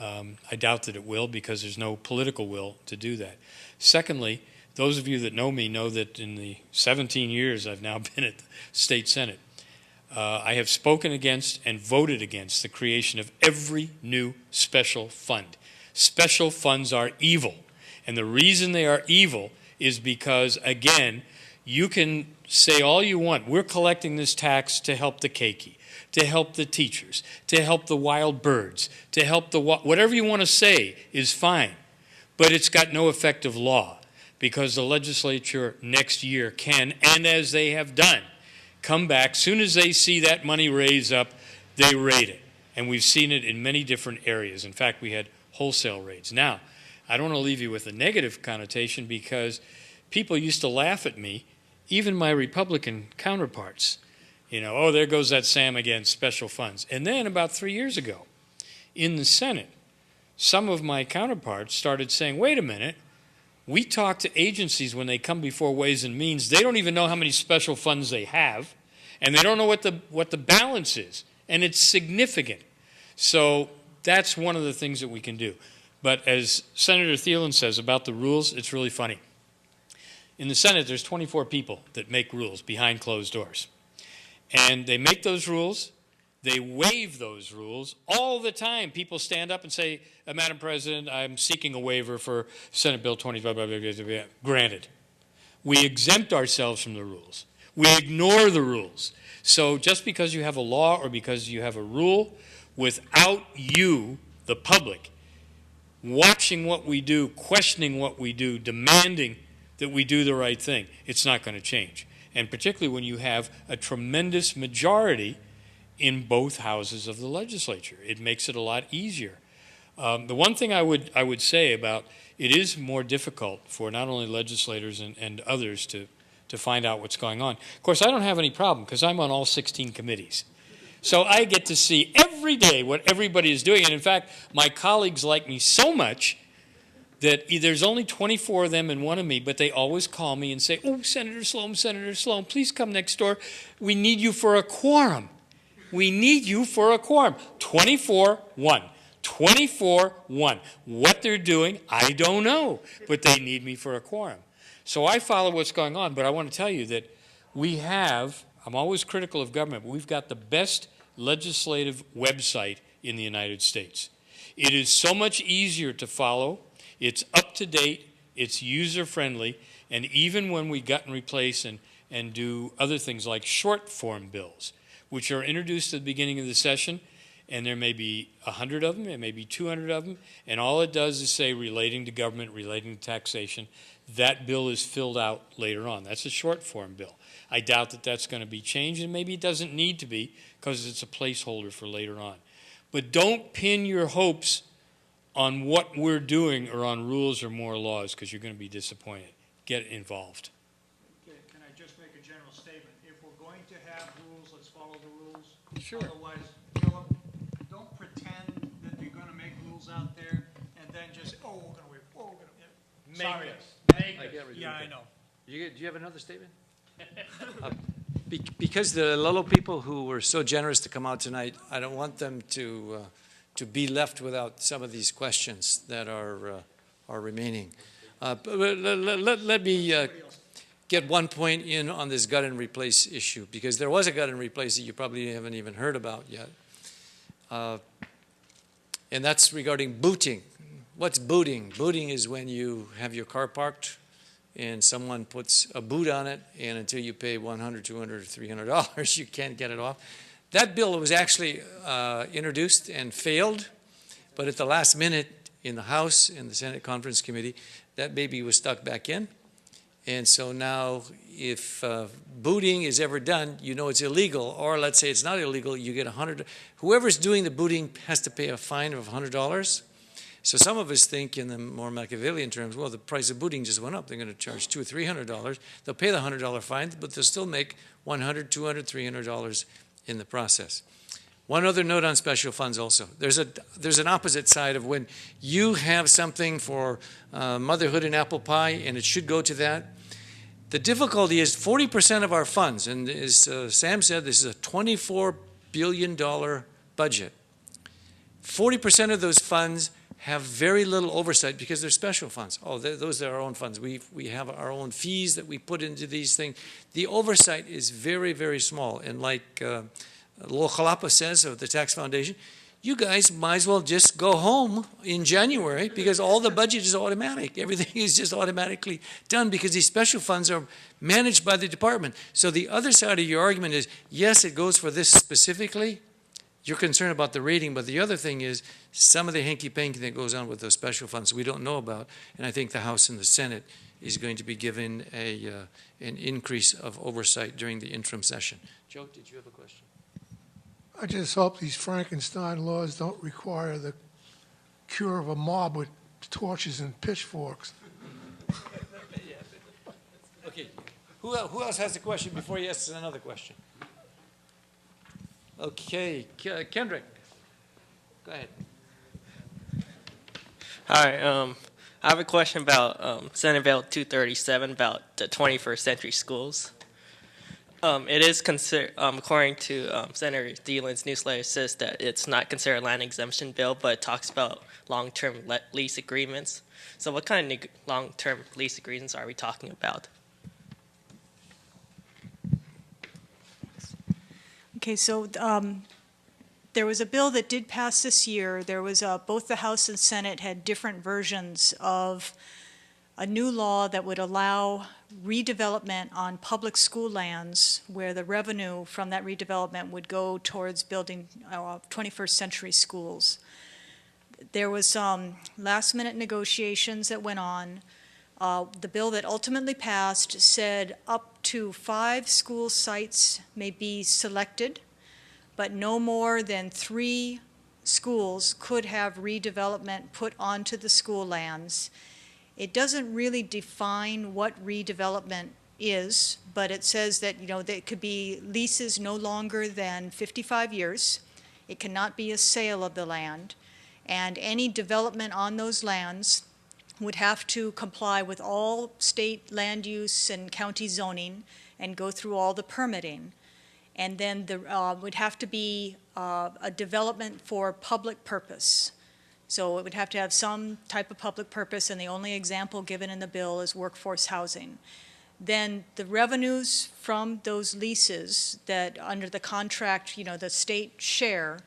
I doubt that it will because there's no political will to do that. Secondly, those of you that know me know that in the 17 years I've now been at the State Senate, I have spoken against and voted against the creation of every new special fund. Special funds are evil. And the reason they are evil is because, again, you can say all you want. We're collecting this tax to help the keiki, to help the teachers, to help the wild birds, to help the whatever you want to say is fine. But it's got no effective law because the legislature next year can, and as they have done, come back. Soon as they see that money raise up, they raid it. And we've seen it in many different areas. In fact, we had wholesale raids. Now, I don't want to leave you with a negative connotation because people used to laugh at me, even my Republican counterparts. You know, oh, there goes that Sam again, special funds. And then about 3 years ago, in the Senate, some of my counterparts started saying, wait a minute, we talk to agencies when they come before Ways and Means. They don't even know how many special funds they have, and they don't know what the balance is, and it's significant. So that's one of the things that we can do. But as Senator Thielen says about the rules, it's really funny. In the Senate, there's 24 people that make rules behind closed doors. And they make those rules. They waive those rules. All the time, people stand up and say, Madam President, I'm seeking a waiver for Senate Bill 25. Granted. We exempt ourselves from the rules. We ignore the rules. So just because you have a law or because you have a rule, without you, the public, watching what we do, questioning what we do, demanding that we do the right thing, it's not going to change. And particularly when you have a tremendous majority in both houses of the legislature. It makes it a lot easier. The one thing I would say about it is more difficult for not only legislators and others to find out what's going on. Of course, I don't have any problem because I'm on all 16 committees. So I get to see every day what everybody is doing. And in fact, my colleagues like me so much that there's only 24 of them and one of me, but they always call me and say, oh, Senator Slom, please come next door. We need you for a quorum. We need you for a quorum. 24-1. 24-1. What they're doing, I don't know, but they need me for a quorum. So I follow what's going on, but I want to tell you that we have, I'm always critical of government, but we've got the best legislative website in the United States. It is so much easier to follow. It's up to date. It's user friendly. And even when we gut and replace and do other things like short form bills, which are introduced at the beginning of the session, and there may be 100 of them, there may be 200 of them, and all it does is say relating to government, relating to taxation. That bill is filled out later on. That's a short form bill. I doubt that that's going to be changed, and maybe it doesn't need to be because it's a placeholder for later on. But don't pin your hopes on what we're doing or on rules or more laws because you're going to be disappointed. Get involved. Okay, can I just make a general statement? If we're going to have rules, let's follow the rules. Sure. Otherwise, Philip, don't pretend that you're going to make rules out there and then just, oh, we're going to wait. Oh, we're going to. Sorry. Yeah, I know. Do you have another statement? Because the Lolo people who were so generous to come out tonight, I don't want them to be left without some of these questions that are remaining. But let me get one point in on this gut and replace issue, because there was a gut and replace that you probably haven't even heard about yet. And that's regarding booting. What's booting? Booting is when you have your car parked and someone puts a boot on it, and until you pay $100, $200, $300, you can't get it off. That bill was actually introduced and failed, but at the last minute in the House, in the Senate Conference Committee, that baby was stuck back in. And so now if booting is ever done, you know it's illegal, or let's say it's not illegal, you get $100. Whoever's doing the booting has to pay a fine of $100. So some of us think in the more Machiavellian terms, well, the price of booting just went up. They're going to charge $200 or $300. They'll pay the $100 fine, but they'll still make $100, $200, $300 in the process. One other note on special funds also. There's an opposite side of when you have something for motherhood and apple pie, and it should go to that. The difficulty is 40% of our funds, and as Sam said, this is a $24 billion budget. 40% of those funds have very little oversight because they're special funds. Oh, those are our own funds. We have our own fees that we put into these things. The oversight is very, very small. And like Lo Jalapa says of the Tax Foundation, you guys might as well just go home in January because all the budget is automatic. Everything is just automatically done because these special funds are managed by the department. So the other side of your argument is, yes, it goes for this specifically. You're concerned about the rating, but the other thing is some of the hanky-panky that goes on with those special funds we don't know about. And I think the House and the Senate is going to be given an increase of oversight during the interim session. Joe, did you have a question? I just hope these Frankenstein laws don't require the cure of a mob with torches and pitchforks. Okay, who else has a question before he asks another question? Okay, Kendrick, go ahead. Hi, I have a question about Senate Bill 237 about the 21st century schools. It is considered, according to Senator Thielen's newsletter, says that it's not considered a land exemption bill, but it talks about long-term lease agreements. So what kind of long-term lease agreements are we talking about? Okay, so there was a bill that did pass this year. There was both the House and Senate had different versions of a new law that would allow redevelopment on public school lands where the revenue from that redevelopment would go towards building 21st century schools. There was some last-minute negotiations that went on. The bill that ultimately passed said up to 5 school sites may be selected, but no more than 3 schools could have redevelopment put onto the school lands. It doesn't really define what redevelopment is, but it says that, that it could be leases no longer than 55 years. It cannot be a sale of the land. And any development on those lands would have to comply with all state land use and county zoning and go through all the permitting. And then there would have to be a development for public purpose. So it would have to have some type of public purpose, and the only example given in the bill is workforce housing. Then the revenues from those leases that under the contract, the state share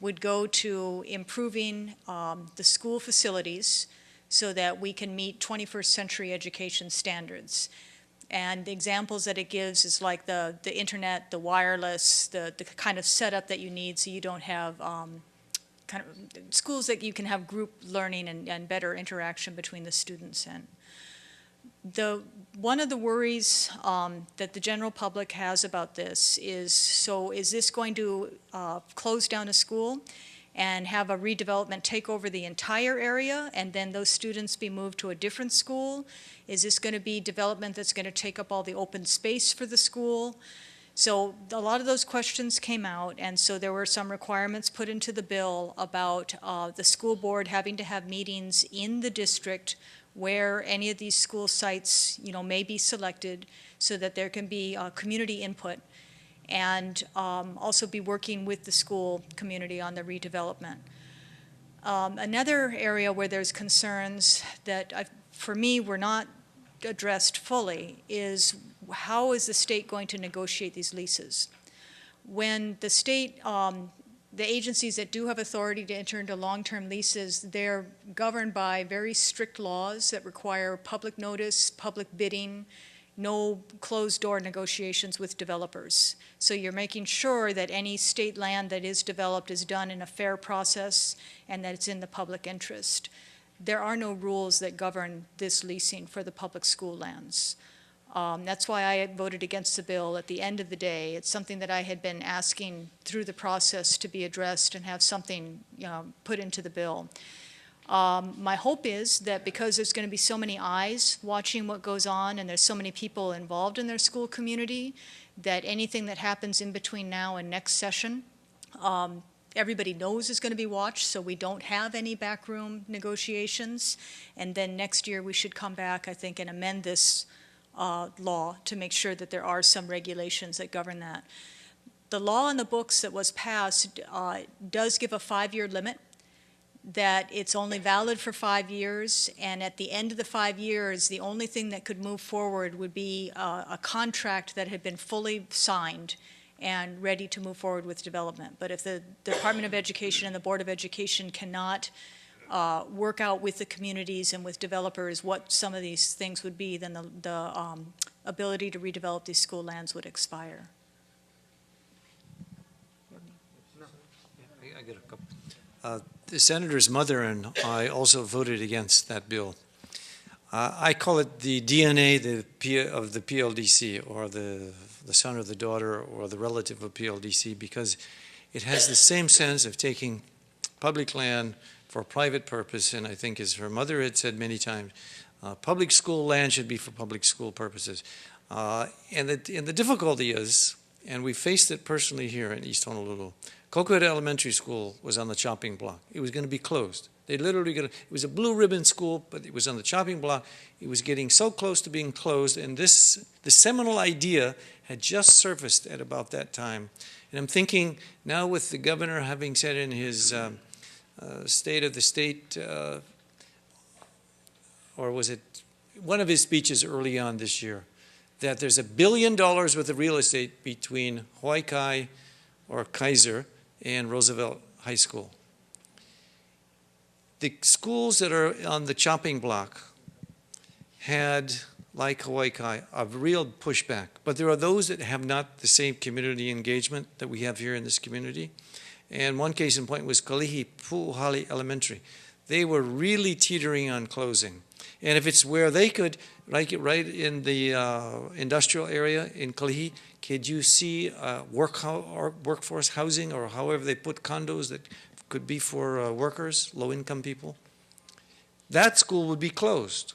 would go to improving the school facilities so that we can meet 21st century education standards. And the examples that it gives is like the internet, the wireless, the kind of setup that you need so you don't have kind of schools that you can have group learning and better interaction between the students in. One of the worries that the general public has about this is, so is this going to close down a school and have a redevelopment take over the entire area and then those students be moved to a different school? Is this going to be development that's going to take up all the open space for the school? So a lot of those questions came out, and so there were some requirements put into the bill about the school board having to have meetings in the district where any of these school sites, may be selected so that there can be community input and also be working with the school community on the redevelopment. Another area where there's concerns that for me were not addressed fully is how is the state going to negotiate these leases? When the state, the agencies that do have authority to enter into long-term leases, they're governed by very strict laws that require public notice, public bidding, no closed-door negotiations with developers. So you're making sure that any state land that is developed is done in a fair process and that it's in the public interest. There are no rules that govern this leasing for the public school lands. That's why I voted against the bill at the end of the day. It's something that I had been asking through the process to be addressed and have something put into the bill. My hope is that because there's going to be so many eyes watching what goes on and there's so many people involved in their school community, that anything that happens in between now and next session, everybody knows is going to be watched, so we don't have any backroom negotiations. And then next year we should come back, I think, and amend this law to make sure that there are some regulations that govern that. The law in the books that was passed does give a 5-year limit. that it's only valid for 5 years, and at the end of the 5 years, the only thing that could move forward would be a contract that had been fully signed and ready to move forward with development. But if the Department of Education and the Board of Education cannot work out with the communities and with developers what some of these things would be, then the ability to redevelop these school lands would expire. I get a couple. The senator's mother and I also voted against that bill. I call it the DNA of the PLDC, or the son or the daughter or the relative of PLDC, because it has the same sense of taking public land for a private purpose, and I think, as her mother had said many times, public school land should be for public school purposes. And the difficulty is, and we faced it personally here in East Honolulu, Cocohead Elementary School was on the chopping block. It was going to be closed. They literally it was a blue ribbon school, but it was on the chopping block. It was getting so close to being closed, and the seminal idea had just surfaced at about that time. And I'm thinking now, with the governor having said in his State of the State, or was it one of his speeches early on this year, that there's $1 billion worth of real estate between Hawaii Kai or Kaiser and Roosevelt High School. The schools that are on the chopping block had, like Hawaii Kai, a real pushback. But there are those that have not the same community engagement that we have here in this community. And one case in point was Kalihi Pu'uhali Elementary. They were really teetering on closing. And if it's where they could, like right in the industrial area in Kalihi, could you see workforce housing, or however they put condos that could be for workers, low-income people? That school would be closed.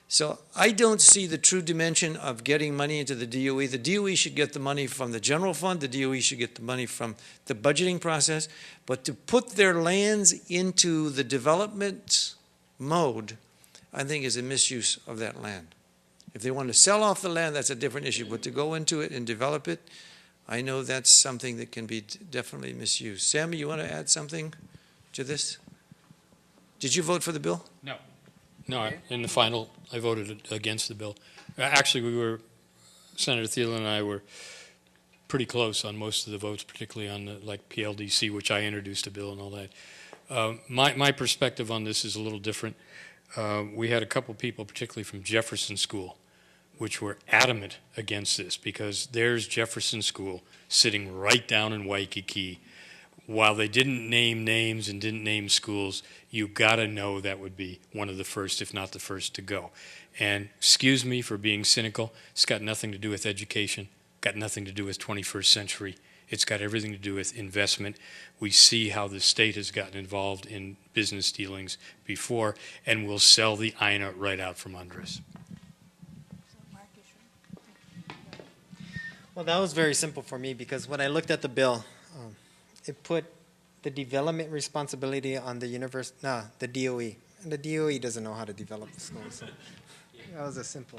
So I don't see the true dimension of getting money into the DOE. The DOE should get the money from the general fund. The DOE should get the money from the budgeting process. But to put their lands into the development mode, I think, is a misuse of that land. If they want to sell off the land, that's a different issue. But to go into it and develop it, I know that's something that can be definitely misused. Sammy, you want to add something to this? Did you vote for the bill? No. No, in the final, I voted against the bill. Actually, Senator Thielen and I were pretty close on most of the votes, particularly on like PLDC, which I introduced a bill and all that. My perspective on this is a little different. We had a couple people, particularly from Jefferson School, which were adamant against this, because there's Jefferson School sitting right down in Waikiki. While they didn't name names and didn't name schools, you got to know that would be one of the first, if not the first, to go. And excuse me for being cynical, it's got nothing to do with education, got nothing to do with 21st century. It's got everything to do with investment. We see how the state has gotten involved in business dealings before, and will sell the Aina right out from under us. Well, that was very simple for me, because when I looked at the bill, it put the development responsibility on the the DOE. And the DOE doesn't know how to develop the schools. So that was a simple.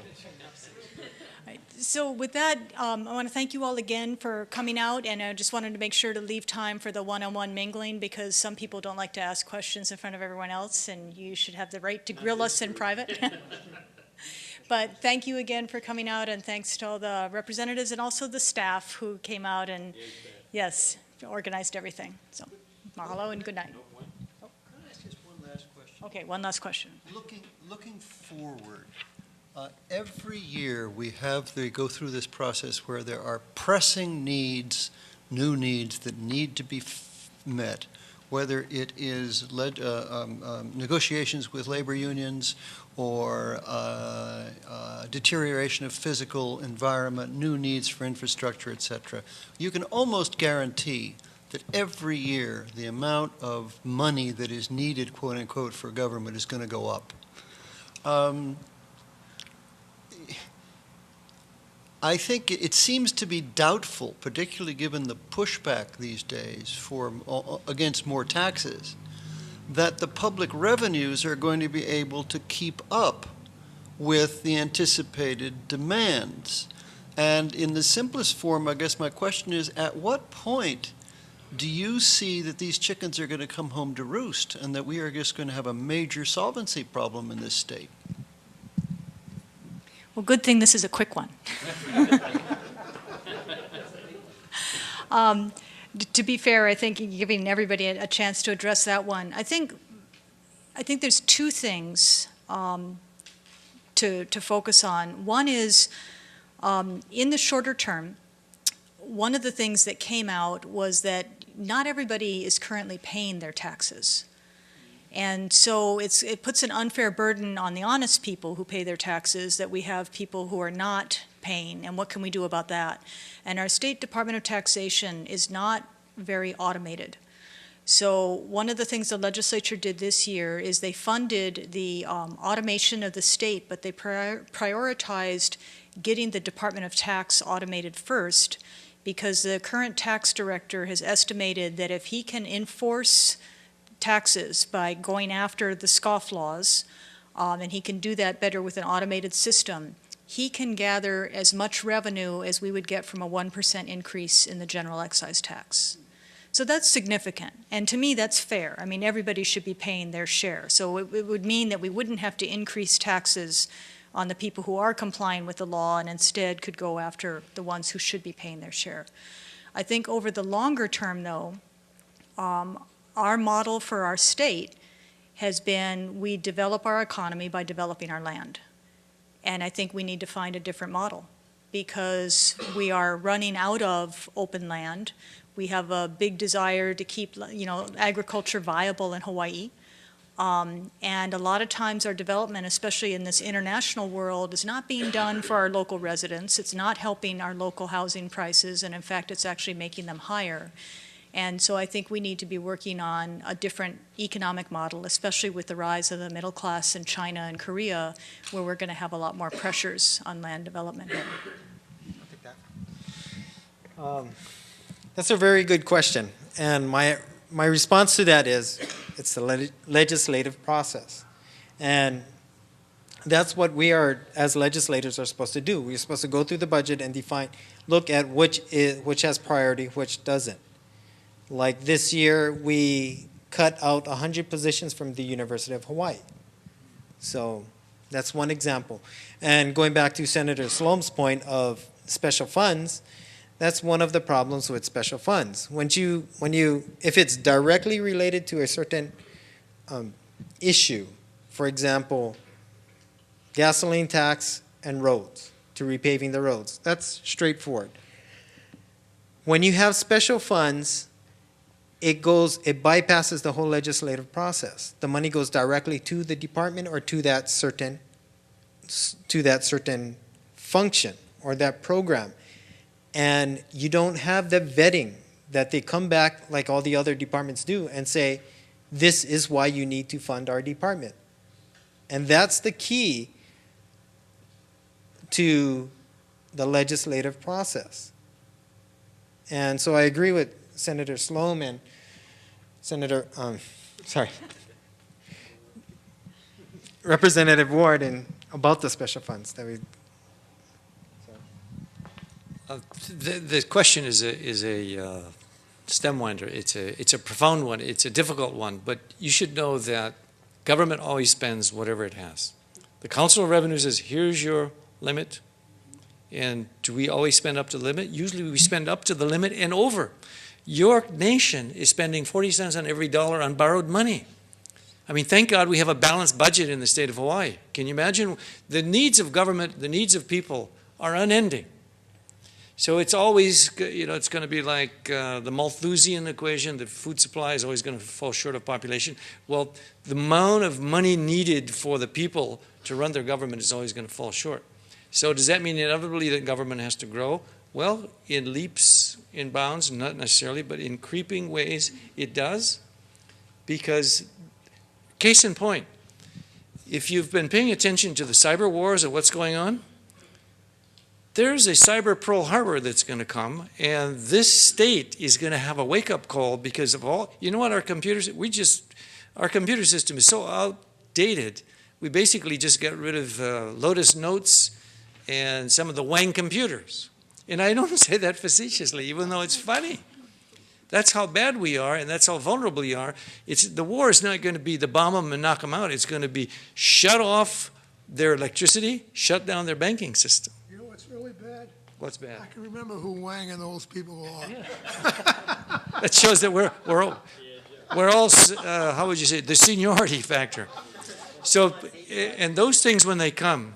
Right. So with that, I want to thank you all again for coming out, and I just wanted to make sure to leave time for the one-on-one mingling, because some people don't like to ask questions in front of everyone else, and you should have the right to grill us in private. But thank you again for coming out, and thanks to all the representatives and also the staff who came out and, yes, organized everything. So mahalo and good night. Can I ask just one last question? Okay, one last question. Looking forward, every year we go through this process where there are pressing needs, new needs that need to be met, whether it is negotiations with labor unions or deterioration of physical environment, new needs for infrastructure, etc. You can almost guarantee that every year the amount of money that is needed, quote unquote, for government is going to go up. I think it seems to be doubtful, particularly given the pushback these days against more taxes, that the public revenues are going to be able to keep up with the anticipated demands. And in the simplest form, I guess my question is, at what point do you see that these chickens are going to come home to roost and that we are just going to have a major solvency problem in this state? Well, good thing this is a quick one. To be fair, I think giving everybody a chance to address that one. I think there's two things to focus on. One is, in the shorter term, one of the things that came out was that not everybody is currently paying their taxes. And so it puts an unfair burden on the honest people who pay their taxes, that we have people who are not paying, and what can we do about that? And our State Department of Taxation is not very automated. So one of the things the legislature did this year is they funded the automation of the state, but they prioritized getting the Department of Tax automated first, because the current tax director has estimated that if he can enforce taxes by going after the scofflaws, and he can do that better with an automated system, he can gather as much revenue as we would get from a 1% increase in the general excise tax. So that's significant, and to me that's fair. I mean, everybody should be paying their share. So it would mean that we wouldn't have to increase taxes on the people who are complying with the law, and instead could go after the ones who should be paying their share. I think over the longer term, though, our model for our state has been we develop our economy by developing our land. And I think we need to find a different model, because we are running out of open land. We have a big desire to keep, agriculture viable in Hawaii. And a lot of times our development, especially in this international world, is not being done for our local residents. It's not helping our local housing prices, and in fact, it's actually making them higher. And so I think we need to be working on a different economic model, especially with the rise of the middle class in China and Korea, where we're going to have a lot more pressures on land development here. That's a very good question. And my response to that is, it's the legislative process. And that's what we are, as legislators, are supposed to do. We're supposed to go through the budget and look at which has priority, which doesn't. Like this year, we cut out 100 positions from the University of Hawaii. So that's one example. And going back to Senator Slom's point of special funds, that's one of the problems with special funds. If it's directly related to a certain issue, for example, gasoline tax and roads, to repaving the roads, that's straightforward. When you have special funds, it bypasses the whole legislative process. The money goes directly to the department or to that certain function or that program. And you don't have the vetting that they come back like all the other departments do and say, this is why you need to fund our department. And that's the key to the legislative process. And so I agree with Senator Slom and Representative Ward about the special funds that we. The question is a stem winder. It's a profound one. It's a difficult one. But you should know that government always spends whatever it has. The Council of Revenue says, here's your limit. And do we always spend up to the limit? Usually we spend up to the limit and over. Your nation is spending 40 cents on every dollar on borrowed money. I mean, thank God we have a balanced budget in the state of Hawaii. Can you imagine? The needs of government, the needs of people are unending. So it's always, it's going to be like the Malthusian equation, the food supply is always going to fall short of population. Well, the amount of money needed for the people to run their government is always going to fall short. So does that mean inevitably that government has to grow? Well, in leaps, in bounds, not necessarily, but in creeping ways it does. Because, case in point, if you've been paying attention to the cyber wars of what's going on, there's a cyber Pearl Harbor that's going to come, and this state is going to have a wake-up call because of all, what, our computer system is so outdated, we basically just got rid of Lotus Notes and some of the Wang computers. And I don't say that facetiously, even though it's funny. That's how bad we are, and that's how vulnerable we are. The war is not going to be the bomb them and knock them out. It's going to be shut off their electricity, shut down their banking system. You know what's really bad? What's bad? I can remember who Wang and those people are. That shows that we're all how would you say, the seniority factor. So, and those things, when they come,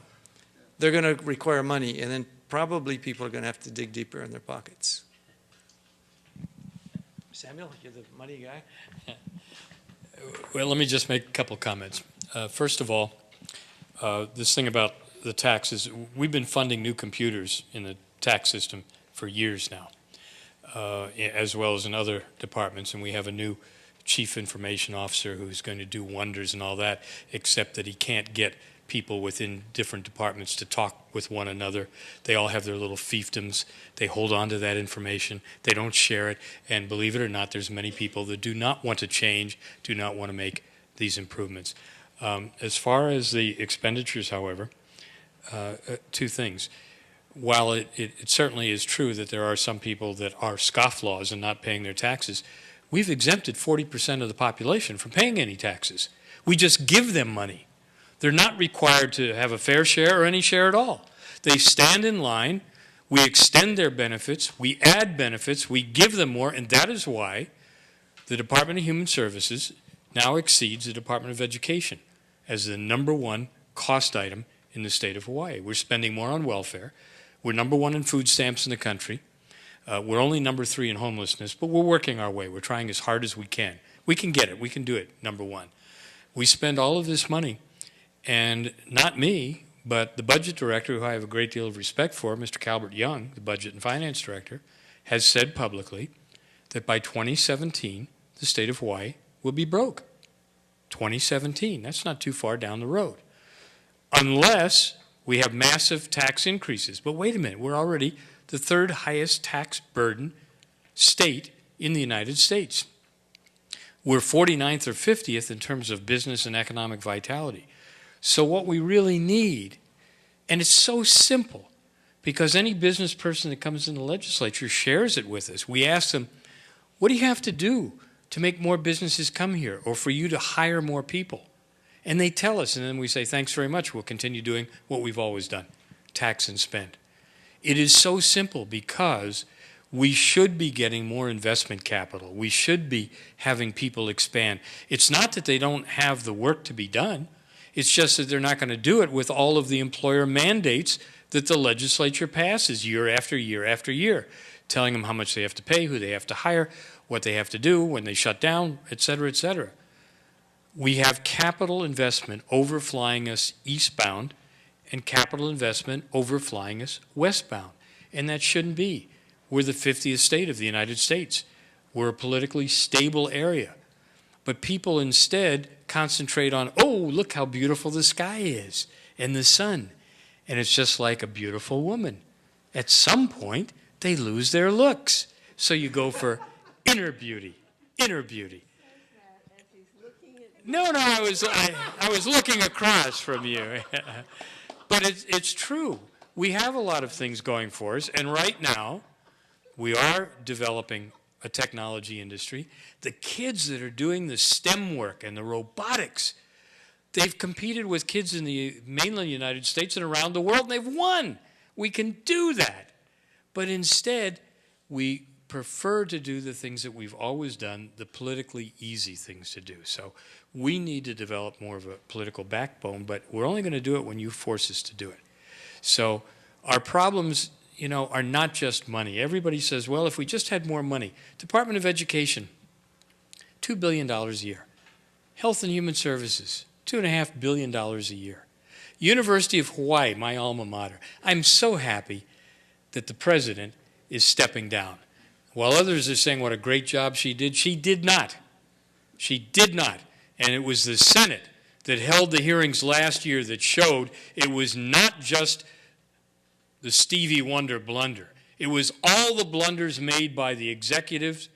they're going to require money, and then probably people are going to have to dig deeper in their pockets. Samuel, you're the money guy. Well, let me just make a couple comments. First of all, this thing about the taxes, we've been funding new computers in the tax system for years now, as well as in other departments, and we have a new chief information officer who's going to do wonders and all that, except that he can't get people within different departments to talk with one another. They all have their little fiefdoms. They hold on to that information. They don't share it. And believe it or not, there's many people that do not want to change, do not want to make these improvements. As far as the expenditures, however, two things. While it certainly is true that there are some people that are scofflaws and not paying their taxes, we've exempted 40% of the population from paying any taxes. We just give them money. They're not required to have a fair share or any share at all. They stand in line, we extend their benefits, we add benefits, we give them more, and that is why the Department of Human Services now exceeds the Department of Education as the #1 cost item in the state of Hawaii. We're spending more on welfare. We're #1 in food stamps in the country. We're only #3 in homelessness, but we're working our way. We're trying as hard as we can. We can get it. We can do it, #1. We spend all of this money, and not me, but the budget director, who I have a great deal of respect for, Mr. Calbert Young, the budget and finance director, has said publicly that by 2017, the state of Hawaii will be broke. 2017, that's not too far down the road. Unless we have massive tax increases. But wait a minute, we're already the 3rd highest tax burden state in the United States. We're 49th or 50th in terms of business and economic vitality. So what we really need, and it's so simple, because any business person that comes in the legislature shares it with us. We ask them, what do you have to do to make more businesses come here, or for you to hire more people? And they tell us, and then we say, thanks very much, we'll continue doing what we've always done, tax and spend. It is so simple because we should be getting more investment capital. We should be having people expand. It's not that they don't have the work to be done. It's just that they're not going to do it with all of the employer mandates that the legislature passes year after year after year, telling them how much they have to pay, who they have to hire, what they have to do when they shut down, et cetera, et cetera. We have capital investment overflying us eastbound and capital investment overflying us westbound. And that shouldn't be. We're the 50th state of the United States. We're a politically stable area. But people instead concentrate on, oh, look how beautiful the sky is and the sun. And it's just like a beautiful woman. At some point, they lose their looks. So you go for inner beauty, inner beauty. No, I was looking across from you. But it's true. We have a lot of things going for us, and right now we are developing a technology industry. The kids that are doing the STEM work and the robotics, they've competed with kids in the mainland United States and around the world, and they've won. We can do that. But instead, we prefer to do the things that we've always done, the politically easy things to do. So we need to develop more of a political backbone, but we're only going to do it when you force us to do it. So our problems, are not just money. Everybody says, well, if we just had more money. Department of Education, $2 billion a year. Health and Human Services, $2.5 billion a year. University of Hawaii, my alma mater. I'm so happy that the president is stepping down. While others are saying what a great job she did not. She did not. And it was the Senate that held the hearings last year that showed it was not just the Stevie Wonder blunder. It was all the blunders made by the executives,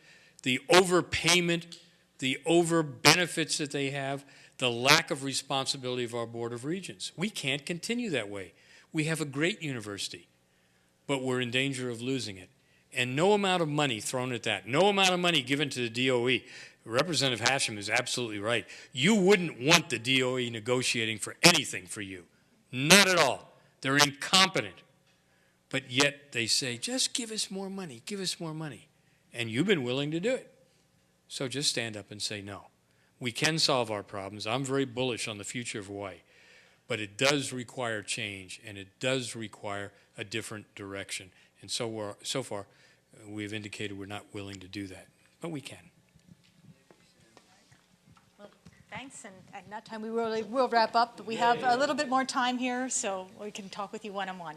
the overpayment, the over benefits that they have, the lack of responsibility of our Board of Regents. We can't continue that way. We have a great university, but we're in danger of losing it. and no amount of money thrown at that, no amount of money given to the DOE. Representative Hashem is absolutely right. You wouldn't want the DOE negotiating for anything for you. Not at all. They're incompetent. But yet they say, just give us more money, give us more money. And you've been willing to do it. So just stand up and say no. We can solve our problems. I'm very bullish on the future of Hawaii. But it does require change, and it does require a different direction. And so far, we've indicated we're not willing to do that. But we can. Well, thanks, and at that time we will wrap up. But we have a little bit more time here, so we can talk with you one-on-one.